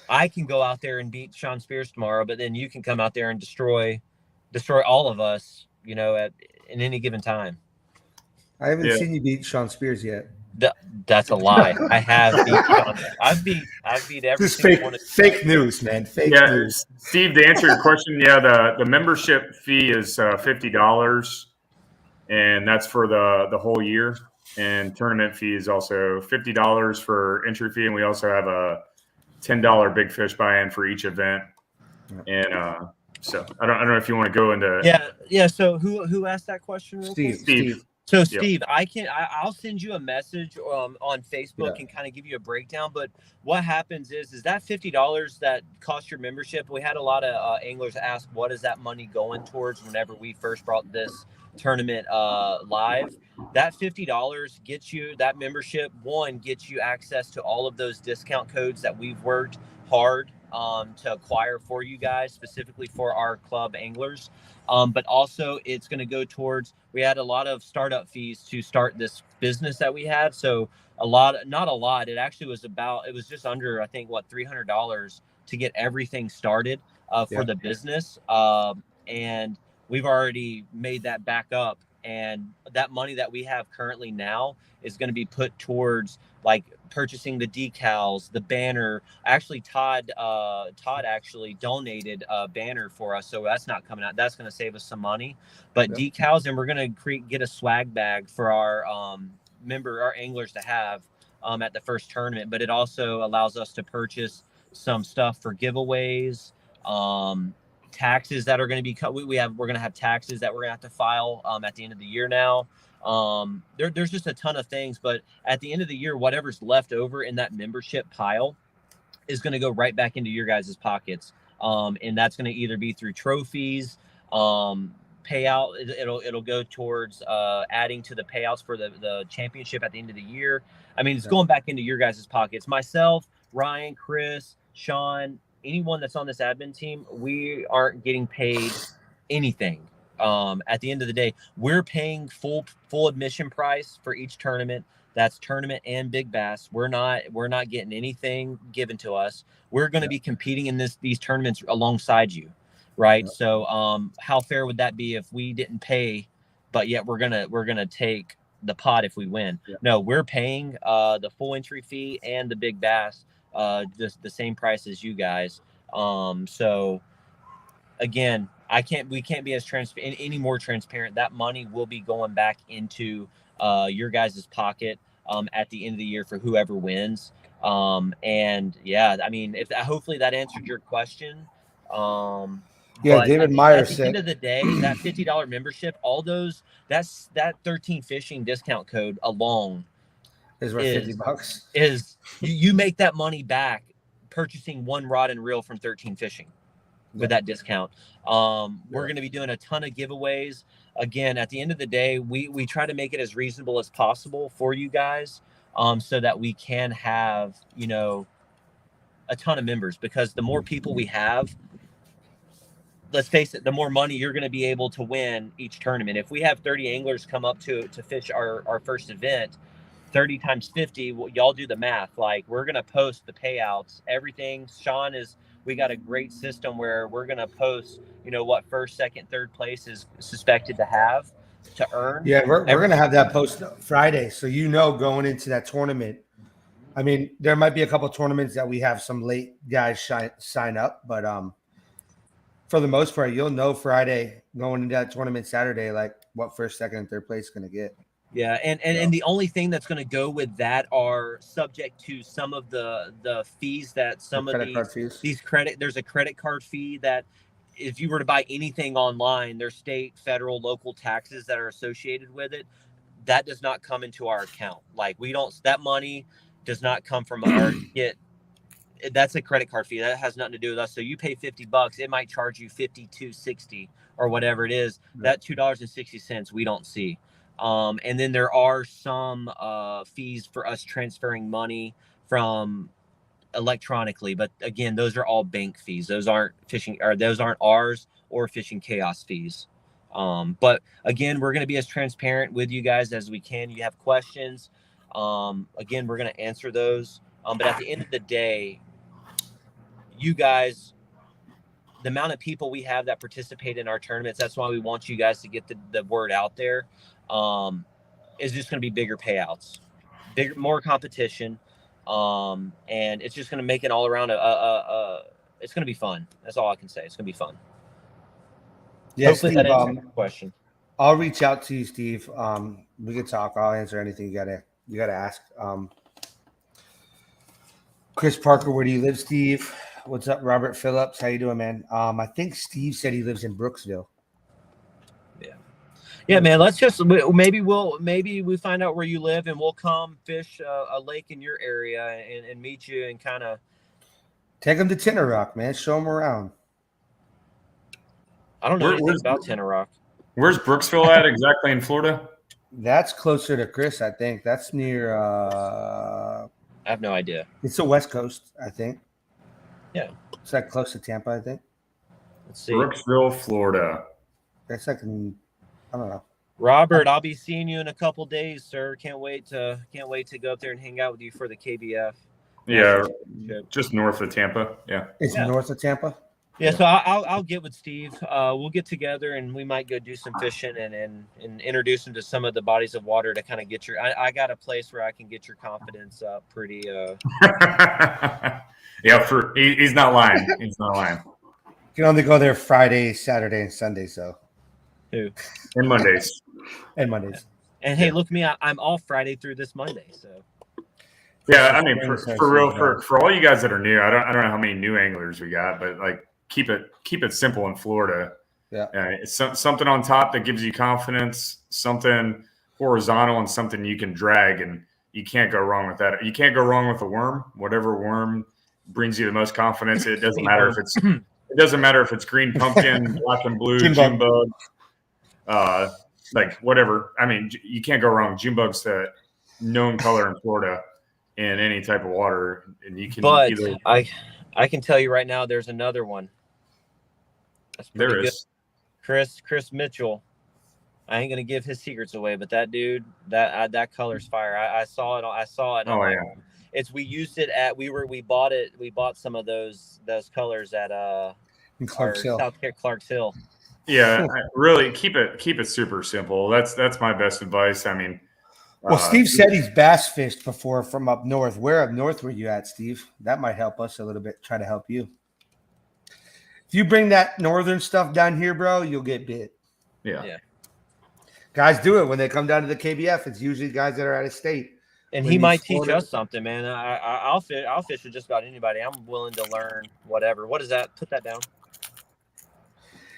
I can go out there and beat Sean Spears tomorrow, but then you can come out there and destroy all of us. In any given time. I haven't seen you beat Sean Spears yet. That's a lie. I have beat Sean. I've beat every single one. Fake news, man. Fake news. Steve, to answer your question, the membership fee is $50, and that's for the whole year. And tournament fee is also $50 for entry fee, and we also have a $10 big fish buy-in for each event. And so I don't know if you want to go into yeah. So who asked that question? Steve. So Steve, I'll send you a message on Facebook and kind of give you a breakdown. But what happens is that $50 that cost your membership. We had a lot of anglers ask, what is that money going towards? Whenever we first brought this tournament live, that $50 gets you that membership. One, gets you access to all of those discount codes that we've worked hard to acquire for you guys, specifically for our club anglers. But also it's going to go towards, we had a lot of startup fees to start this business that we had. So not a lot. It actually was it was just under, I think, $300 to get everything started for the business. And we've already made that back up. And that money that we have currently now is going to be put towards like purchasing the decals, the banner. Actually, Todd actually donated a banner for us, so that's not coming out. That's going to save us some money. But decals, and we're going to get a swag bag for our anglers to have at the first tournament. But it also allows us to purchase some stuff for giveaways. Taxes that are going to be cut. We're going to have taxes that we're going to have to file at the end of the year now. There's just a ton of things, but at the end of the year, whatever's left over in that membership pile is going to go right back into your guys' pockets. And that's going to either be through trophies, payout. It'll go towards adding to the payouts for the championship at the end of the year. I mean, it's going back into your guys' pockets. Myself, Ryan, Chris, Sean, anyone that's on this admin team, we aren't getting paid anything. At the end of the day, we're paying full admission price for each tournament. That's tournament and big bass. We're not getting anything given to us. We're going to be competing in these tournaments alongside you, right? So how fair would that be if we didn't pay, but yet we're gonna take the pot if we win? No, we're paying the full entry fee and the big bass just the same price as you guys. So again, we can't be as transparent, any more transparent. That money will be going back into your guys' pocket at the end of the year for whoever wins. And yeah, I mean, hopefully that answered your question. David Meyer said, at the end of the day, that $50 membership, all those, that 13 fishing discount code alone is worth $50. Is you make that money back purchasing one rod and reel from 13 fishing with that discount. We're going to be doing a ton of giveaways. Again, at the end of the day, we try to make it as reasonable as possible for you guys, so that we can have, a ton of members, because the more people we have, let's face it, the more money you're going to be able to win each tournament. If we have 30 anglers come up to fish our first event, 30 times 50, well, y'all do the math. Like, we're going to post the payouts, everything. We got a great system where we're going to post, what first, second, third place is suspected to earn. Yeah, we're going to have that post Friday. So, going into that tournament, I mean, there might be a couple of tournaments that we have some late guys sign up, but for the most part, you'll know Friday going into that tournament Saturday, like what first, second, and third place is going to get. Yeah, and the only thing that's going to go with that are subject to some of the fees that some of these credit. There's a credit card fee that if you were to buy anything online, there's state, federal, local taxes that are associated with it. That does not come into our account. Like, that money does not come from our get. That's a credit card fee. That has nothing to do with us. So you pay $50, it might charge you $52.60 or whatever it is. That $2.60 we don't see. And then there are some fees for us transferring money from electronically, but again, those are all bank fees. Those aren't ours or Fishing Chaos fees. But again, we're going to be as transparent with you guys as we can. You have questions, again, we're going to answer those. But at the end of the day, you guys, the amount of people we have that participate in our tournaments, that's why we want you guys to get the word out there. Is just going to be bigger payouts, more competition, and it's just going to make it all around it's going to be fun. That's all I can say. It's going to be fun. Yes, Hopefully that answers your question. I'll reach out to you, Steve. We can talk. I'll answer anything you gotta ask. Chris Parker, where do you live, Steve? What's up, Robert Phillips? How you doing, man? I think Steve said he lives in Brooksville. Yeah, man. Let's just maybe we find out where you live and we'll come fish a lake in your area and meet you and kind of Take them to Tinner Rock, man. Show them around. I don't know anything about Tinner Rock. Where's Brooksville at exactly in Florida? That's closer to Chris, I think. That's near. I have no idea. It's the West Coast, I think. Yeah, it's like close to Tampa, I think. Let's see. Brooksville, Florida. That's like I don't know. Robert, I'll be seeing you in a couple days, sir. Can't wait to go up there and hang out with you for the KBF. Yeah, just north of Tampa. Yeah, it's north of Tampa. Yeah, so I'll get with Steve. We'll get together and we might go do some fishing and introduce him to some of the bodies of water to kind of get your. I got a place where I can get your confidence up pretty. Yeah, he's not lying. He's not lying. You can only go there Friday, Saturday, and Sunday. So. Who? And Mondays. And Mondays. And hey, look me, I'm off Friday through this Monday. So. Yeah, I mean, for real, for all you guys that are new, I don't know how many new anglers we got, but like keep it simple in Florida. Yeah, it's something on top that gives you confidence, something horizontal, and something you can drag, and you can't go wrong with that. You can't go wrong with a worm. Whatever worm brings you the most confidence, it doesn't matter if it's green pumpkin, black and blue, June bug, like whatever. I mean, you can't go wrong. June bug's the known color in Florida. In any type of water, and you can. But I can tell you right now, there's another one. That's pretty there good. Is Chris Mitchell. I ain't gonna give his secrets away, but that dude, that color's fire. I saw it. Oh yeah. We used it at we bought it. We bought some of those colors at in Clarks Hill. Clarks Hill. Yeah, really keep it super simple. That's my best advice. I mean. Well, Steve said he's bass fished before from up north. Where up north were you at, Steve? That might help us a little bit, try to help you. If you bring that northern stuff down here, bro, you'll get bit. Yeah. Guys do it when they come down to the KBF. It's usually guys that are out of state. And he might teach us something, man. I'll fish with just about anybody. I'm willing to learn whatever. What is that? Put that down.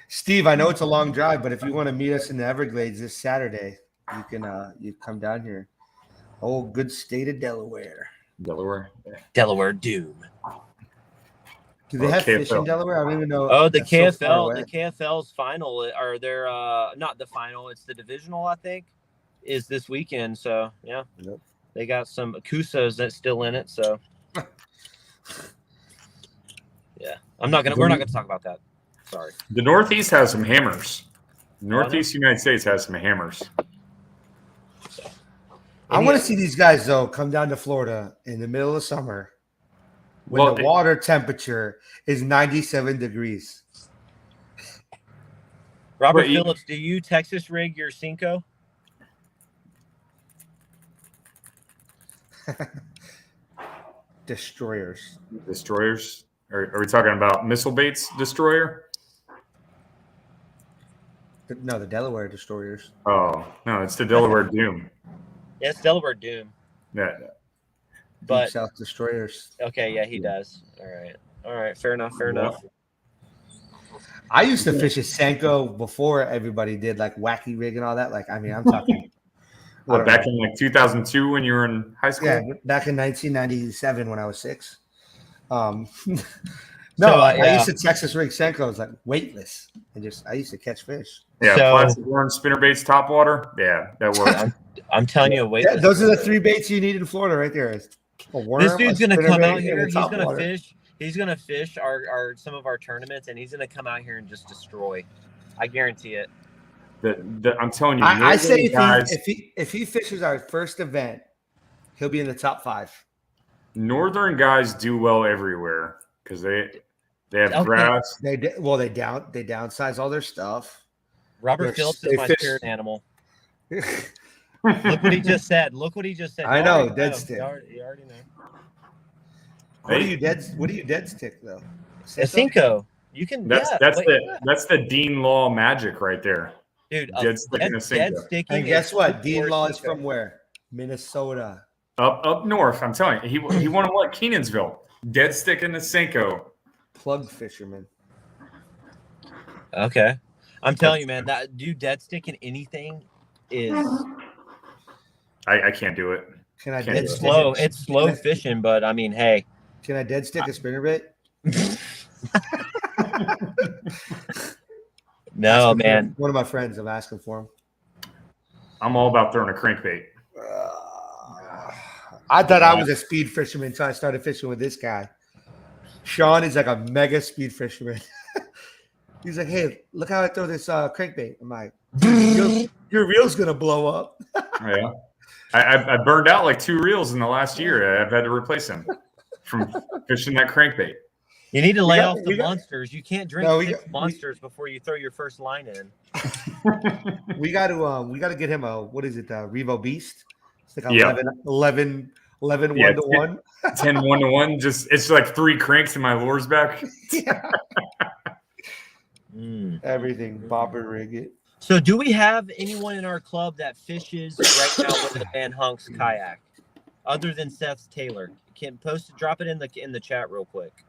Steve, I know it's a long drive, but if you want to meet us in the Everglades this Saturday, you can you come down here. Oh, good state of Delaware. Delaware Doom. Do they have fish in Delaware? I don't even know. Oh, the KFL. The KFL's final. Are there not the final? It's the divisional, I think, is this weekend. So yeah, They got some Acusos that's still in it. So yeah, we're not gonna talk about that. Sorry. The Northeast has some hammers. Northeast United States has some hammers. I want to see these guys, though, come down to Florida in the middle of summer when the water temperature is 97 degrees. Robert Phillips, do you Texas rig your Cinco? Destroyers. Are we talking about missile baits destroyer? No, the Delaware Destroyers. Oh, no, it's the Delaware Doom. Yeah, it's Delaware Doom. Yeah. But Deep South Destroyers. Okay, yeah, he does. All right. Fair enough. I used to fish a Senko before everybody did like wacky rig and all that. Like, I mean, I'm talking. Back in like 2002 when you were in high school? Yeah, back in 1997 when I was 6. I used to Texas rig Senkos like weightless. I used to catch fish. Yeah, plastic worm, spinnerbaits, topwater. Yeah, that works. I'm telling you, weightless. Those are the 3 baits you need in Florida, right there. A worm, this dude's gonna come out here. He's gonna water. fish. He's gonna fish our some of our tournaments, and he's gonna come out here and just destroy. I guarantee it. I'm telling you, I say if he fishes our first event, he'll be in the top 5. Northern guys do well everywhere because they have grass. They downsize all their stuff. Robert Phillips is my spirit animal. Look what he just said. I know, dead stick. You already know. What do you dead stick though? A Cinco. You can. That's the Dean Law magic right there, dude. Dead sticking a Cinco. And guess what? Dean Law is from where? Minnesota. Up north. I'm telling you, he won what? Kenansville. Dead stick in the Cinco. Plug fisherman. Okay. I'm telling you, man, that dead stick in anything is I can't do it. Can I Can't dead it's stick? slow. It's slow fishing, but I mean, hey. Can I dead stick a spinnerbait? No, man. One of my friends, I'm asking for him. I'm all about throwing a crankbait. I thought I was a speed fisherman until I started fishing with this guy. Sean is like a mega speed fisherman. He's like, hey, look how I throw this crankbait. I'm like, your reel's gonna blow up. Yeah. I burned out like 2 reels in the last year. I've had to replace them from fishing that crankbait. You need to lay off the monsters. You can't drink No, 6 monsters before you throw your first line in. We got to get him a, what is it, Revo Beast? It's like Yeah. 11 Yeah, 1-to-1. 10 1-to-1. Just it's like 3 cranks in my lure's back. Yeah. Everything, bobber rig it. So, do we have anyone in our club that fishes right now with the Van Hunks kayak, other than Seth Taylor? Can drop it in the chat real quick.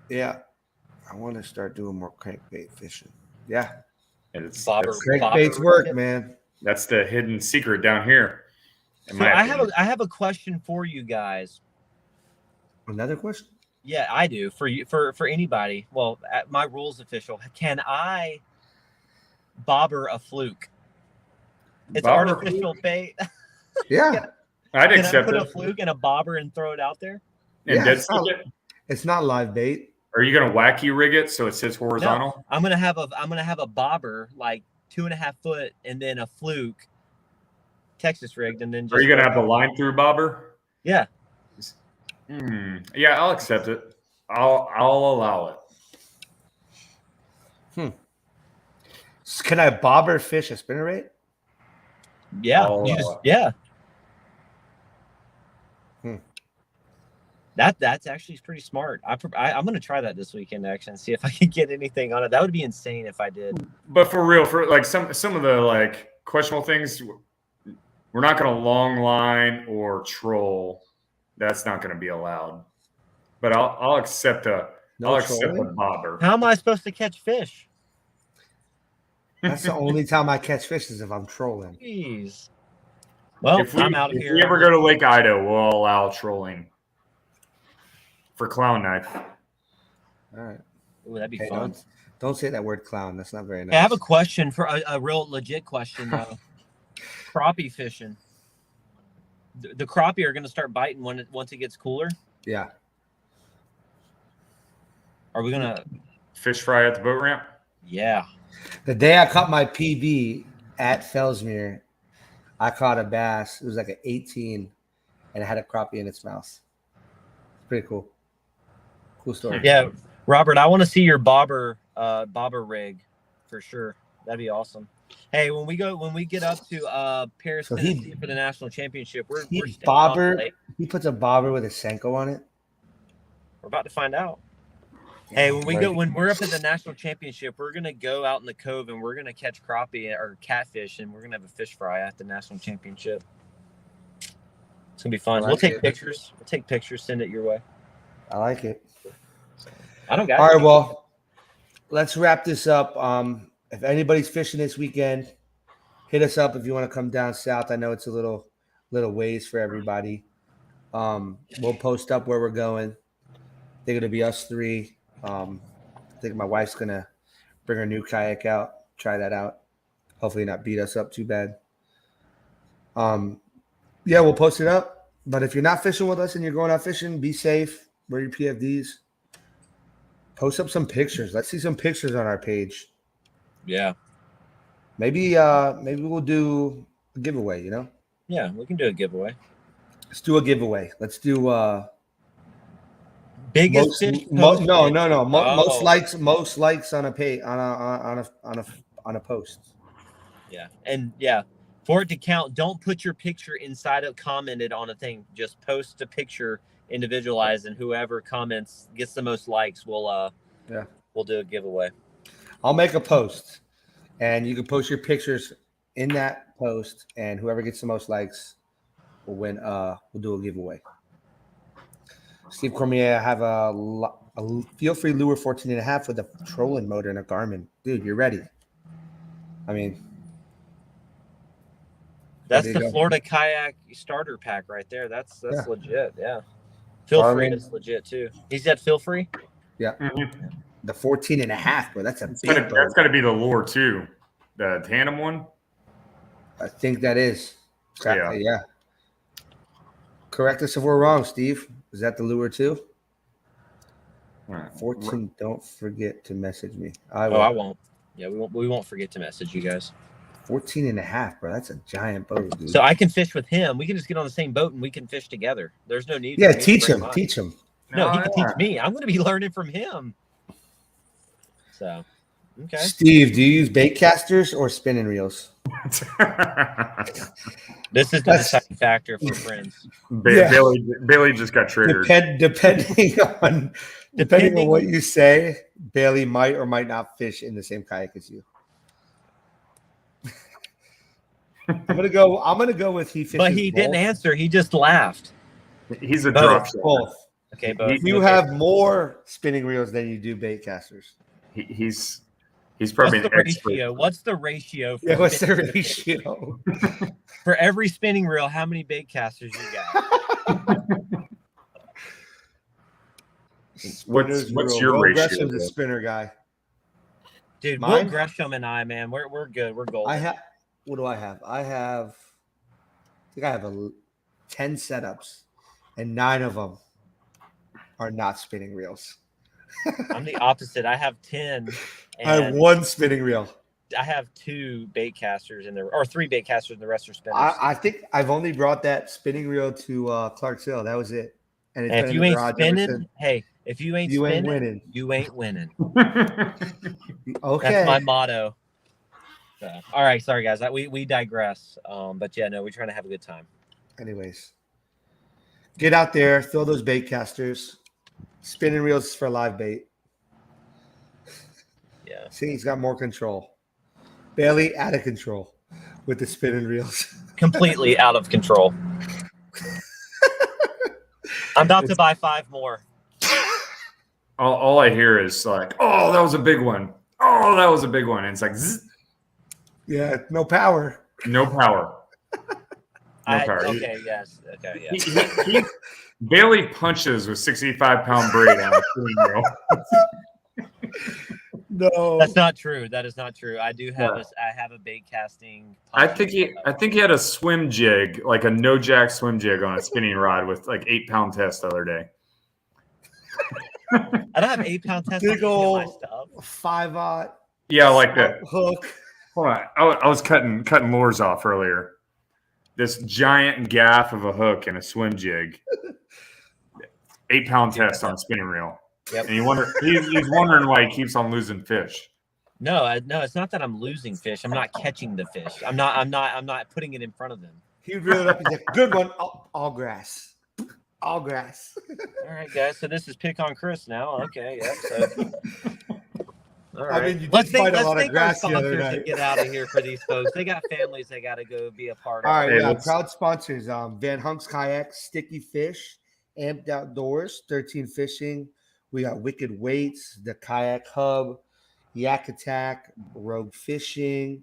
Yeah, I want to start doing more crankbait fishing. Yeah, crankbaits work, man. That's the hidden secret down here. So I have a question for you guys. Another question? Yeah, I do. For you, for anybody. Well, my rules official. Can I bobber a fluke? It's artificial bait. Yeah, I'd accept it. Put a fluke and a bobber and throw it out there. And yeah, it's not live bait. Are you gonna wacky rig it so it sits horizontal? No, I'm gonna have a bobber like 2.5 foot and then a fluke Texas rigged and then just. Are you gonna have the line through bobber? Yeah. Yeah, I'll accept it. I'll allow it. Can I bobber fish a spinnerbait? Yeah. Yeah. That's actually pretty smart. I'm going to try that this weekend actually and see if I can get anything on it. That would be insane if I did. But for real, for like some of the like questionable things, we're not going to long line or troll. That's not going to be allowed. But I'll accept a bobber. How am I supposed to catch fish? That's the only time I catch fish is if I'm trolling. Jeez. Well, I'm out of here. If we ever go to Lake Idaho, we'll allow trolling for clown knife. All right. Ooh, that'd be fun. Don't say that word clown. That's not very nice. I have a question for a real legit question though. Crappie fishing. The crappie are going to start biting once it gets cooler. Yeah. Are we gonna fish fry at the boat ramp? Yeah. The day I caught my PB at Fellsmere, I caught a bass. It was like an 18, and it had a crappie in its mouth. It's pretty cool. Cool story. Yeah, Robert, I want to see your bobber rig for sure. That'd be awesome. Hey, when we get up to Paris, Tennessee for the national championship, he puts a bobber with a Senko on it. We're about to find out. Hey, when we're up at the national championship, we're gonna go out in the cove and we're gonna catch crappie or catfish, and we're gonna have a fish fry at the national championship. It's gonna be fun. We'll take pictures. Send it your way. I like it. I don't got. All right, well, let's wrap this up. If anybody's fishing this weekend, hit us up if you want to come down south. I know it's a little ways for everybody. We'll post up where we're going. They're gonna be us 3. I think my wife's gonna bring her new kayak out, try that out. Hopefully not beat us up too bad. Yeah, we'll post it up. But if you're not fishing with us and you're going out fishing, be safe. Wear your PFDs. Post up some pictures. Let's see some pictures on our page. Yeah. Maybe we'll do a giveaway, you know? Yeah, we can do a giveaway. Let's do a giveaway. Let's do biggest most likes on a page on a post. Yeah. And yeah, for it to count, don't put your picture inside of commented on a thing. Just post a picture individualized, and whoever comments gets the most likes, we'll do a giveaway. I'll make a post, and you can post your pictures in that post, and whoever gets the most likes will win. We'll do a giveaway. Steve Cormier, I have a feel free lure 14.5 with a trolling motor and a Garmin. Dude, you're ready. I mean, That's there the you go. Florida kayak starter pack right there. That's Yeah. legit. Yeah. Feel free Garmin. is legit too. He's at Feel Free. Yeah. Mhm. The 14.5, bro. That's a That's big boat. got to be the lure too. The tandem one. I think that is. Yeah. Yeah. Correct us if we're wrong, Steve. Is that the lure too? All right. 14. Don't forget to message me. I Oh, I will. won't. Yeah, we won't forget to message you guys. 14.5, bro. That's a giant boat, dude. So I can fish with him. We can just get on the same boat and we can fish together. There's no need. Yeah, for me to teach bring him. mine. Teach him. No, he Oh, can yeah. teach me. I'm going to be learning from him. So, okay. Steve, do you use bait casters or spinning reels? This is the deciding factor for friends. Yeah. Bailey just got triggered. Depending on what you say, Bailey might or might not fish in the same kayak as you. I'm gonna go with he fishes. But he both. didn't answer. He just laughed. He's a Both. drop shot. Both. Okay, both. You Okay. have more spinning reels than you do bait casters. He's probably What's the an expert. ratio? What's the ratio? For Yeah, what's the spinning reels? ratio? For every spinning reel, how many bait casters you got? What's your Will ratio? Gresham's a spinner guy. Dude, Mine? Will Gresham and I, man, we're good. We're golden. What do I have? I think I have 10 setups, and 9 of them are not spinning reels. I'm the opposite. I have 10. And I have 1 spinning reel. I have 2 bait casters in there, or 3 bait casters, and the rest are spinners. I think I've only brought that spinning reel to Clark's Hill. That was it. And if you ain't spinning, hey, if you ain't spinning, winning. you ain't winning. Okay. That's my motto. So, all right, sorry guys, we digress. But yeah, no, we're trying to have a good time. Anyways, get out there, throw those bait casters. Spinning reels for live bait. Yeah. See, he's got more control. Bailey out of control with the spinning reels. Completely out of control. I'm about to buy 5 more. All I hear is like, "Oh, that was a big one. Oh, that was a big one." And it's like, zzz, Yeah, no power. no power. No power. Okay, yes. Okay, yeah. He Bailey punches with 65-pound braid on a spinning reel. No, That's not true. That is not true. I do have Yeah. I have a bait casting. I think he had a swim jig, like a no jack swim jig on a spinning rod with like 8-pound test the other day. I don't have 8-pound test big on my old stuff. 5/0 Yeah, like that. hook. Hold on. I was cutting lures off earlier. This giant gaff of a hook and a swim jig. 8-pound test on a spinning reel. Yep. And he's wondering why he keeps on losing fish. No, it's not that I'm losing fish. I'm not catching the fish. I'm not putting it in front of them. He reel it up. He's like, good one. All grass. All grass. All right, guys. So this is pick on Chris now. Okay, yeah. So, all right. I mean, you let's did find a let's lot of thank our grass the other sponsors night. and get out of here for these folks. They got families they got to go be a part of. All right, Hey, we got let's- proud sponsors: Van Hunk's Kayak, Sticky Fish, Amped Outdoors, 13 Fishing. We got Wicked Weights, the Kayak Hub, Yak Attack, Rogue Fishing,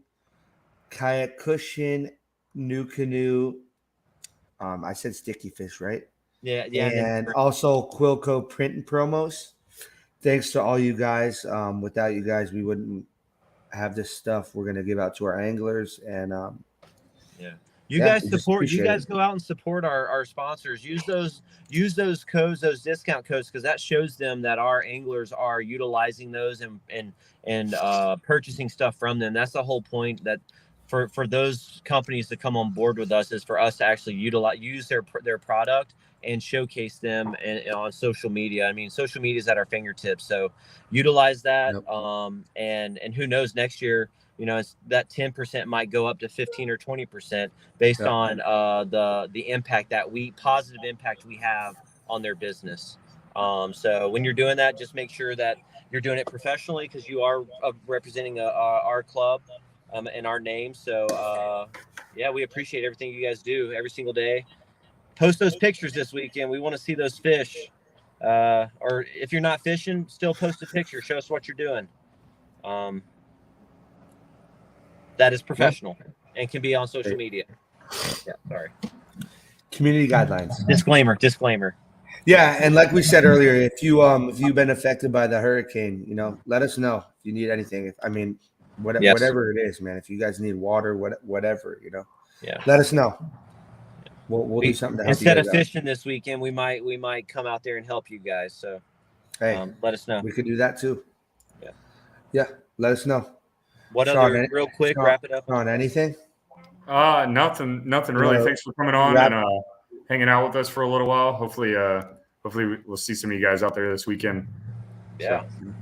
Kayak Cushion, New Canoe. I said Sticky Fish, right? Yeah. And also Quilco Print and Promos. Thanks to all you guys. Without you guys, we wouldn't have this stuff we're gonna give out to our anglers. And You guys support. You guys go out and support our sponsors. Use those codes, those discount codes, because that shows them that our anglers are utilizing those and purchasing stuff from them. That's the whole point. That for those companies to come on board with us is for us to actually use their product and showcase them on social media. I mean, social media is at our fingertips, so utilize that. Yep. And who knows, next year, you know, that 10% might go up to 15 or 20% based on the positive impact we have on their business. So when you're doing that, just make sure that you're doing it professionally, because you are representing our club and our name. So yeah, we appreciate everything you guys do every single day. Post those pictures this weekend. We want to see those fish. Or if you're not fishing, still post a picture. Show us what you're doing. that is professional and can be on social media. Yeah, sorry. Community guidelines. Disclaimer. Yeah, and like we said earlier, if you've been affected by the hurricane, let us know if you need anything. Whatever it is, man. If you guys need water, whatever, Yeah. let us know. We'll do something to help you instead guys of fishing this weekend, we might come out there and help you guys. So, hey, let us know. We could do that too. Yeah. Yeah. Let us know. What Sean, other real quick? Wrap it up on anything? Nothing really. Thanks for coming on and hanging out with us for a little while. Hopefully we'll see some of you guys out there this weekend. Yeah. So.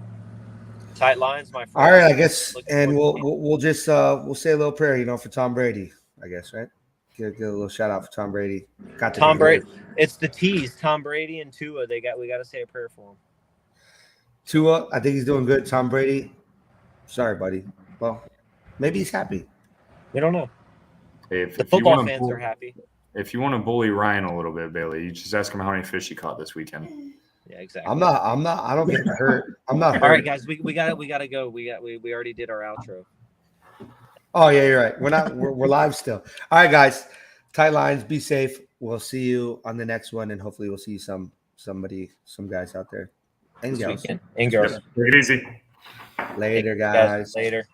Tight lines, my friend. All right, I guess, and we'll just we'll say a little prayer, for Tom Brady, I guess, right? Get a little shout out for Tom Brady. Got Tom Brady. It's the T's. Tom Brady and Tua. We got to say a prayer for him. Tua, I think he's doing good. Tom Brady, sorry, buddy. Well, maybe he's happy. We don't know. If the football fans are happy. If you want to bully Ryan a little bit, Bailey, you just ask him how many fish he caught this weekend. Yeah, exactly. I'm not. I don't get hurt. I'm not hurt. All right, guys, we gotta go. We already did our outro. Oh yeah, you're right. We're live still. All right, guys. Tight lines. Be safe. We'll see you on the next one, and hopefully we'll see some guys out there and girls. And girls. Take it easy. Later, guys. Later.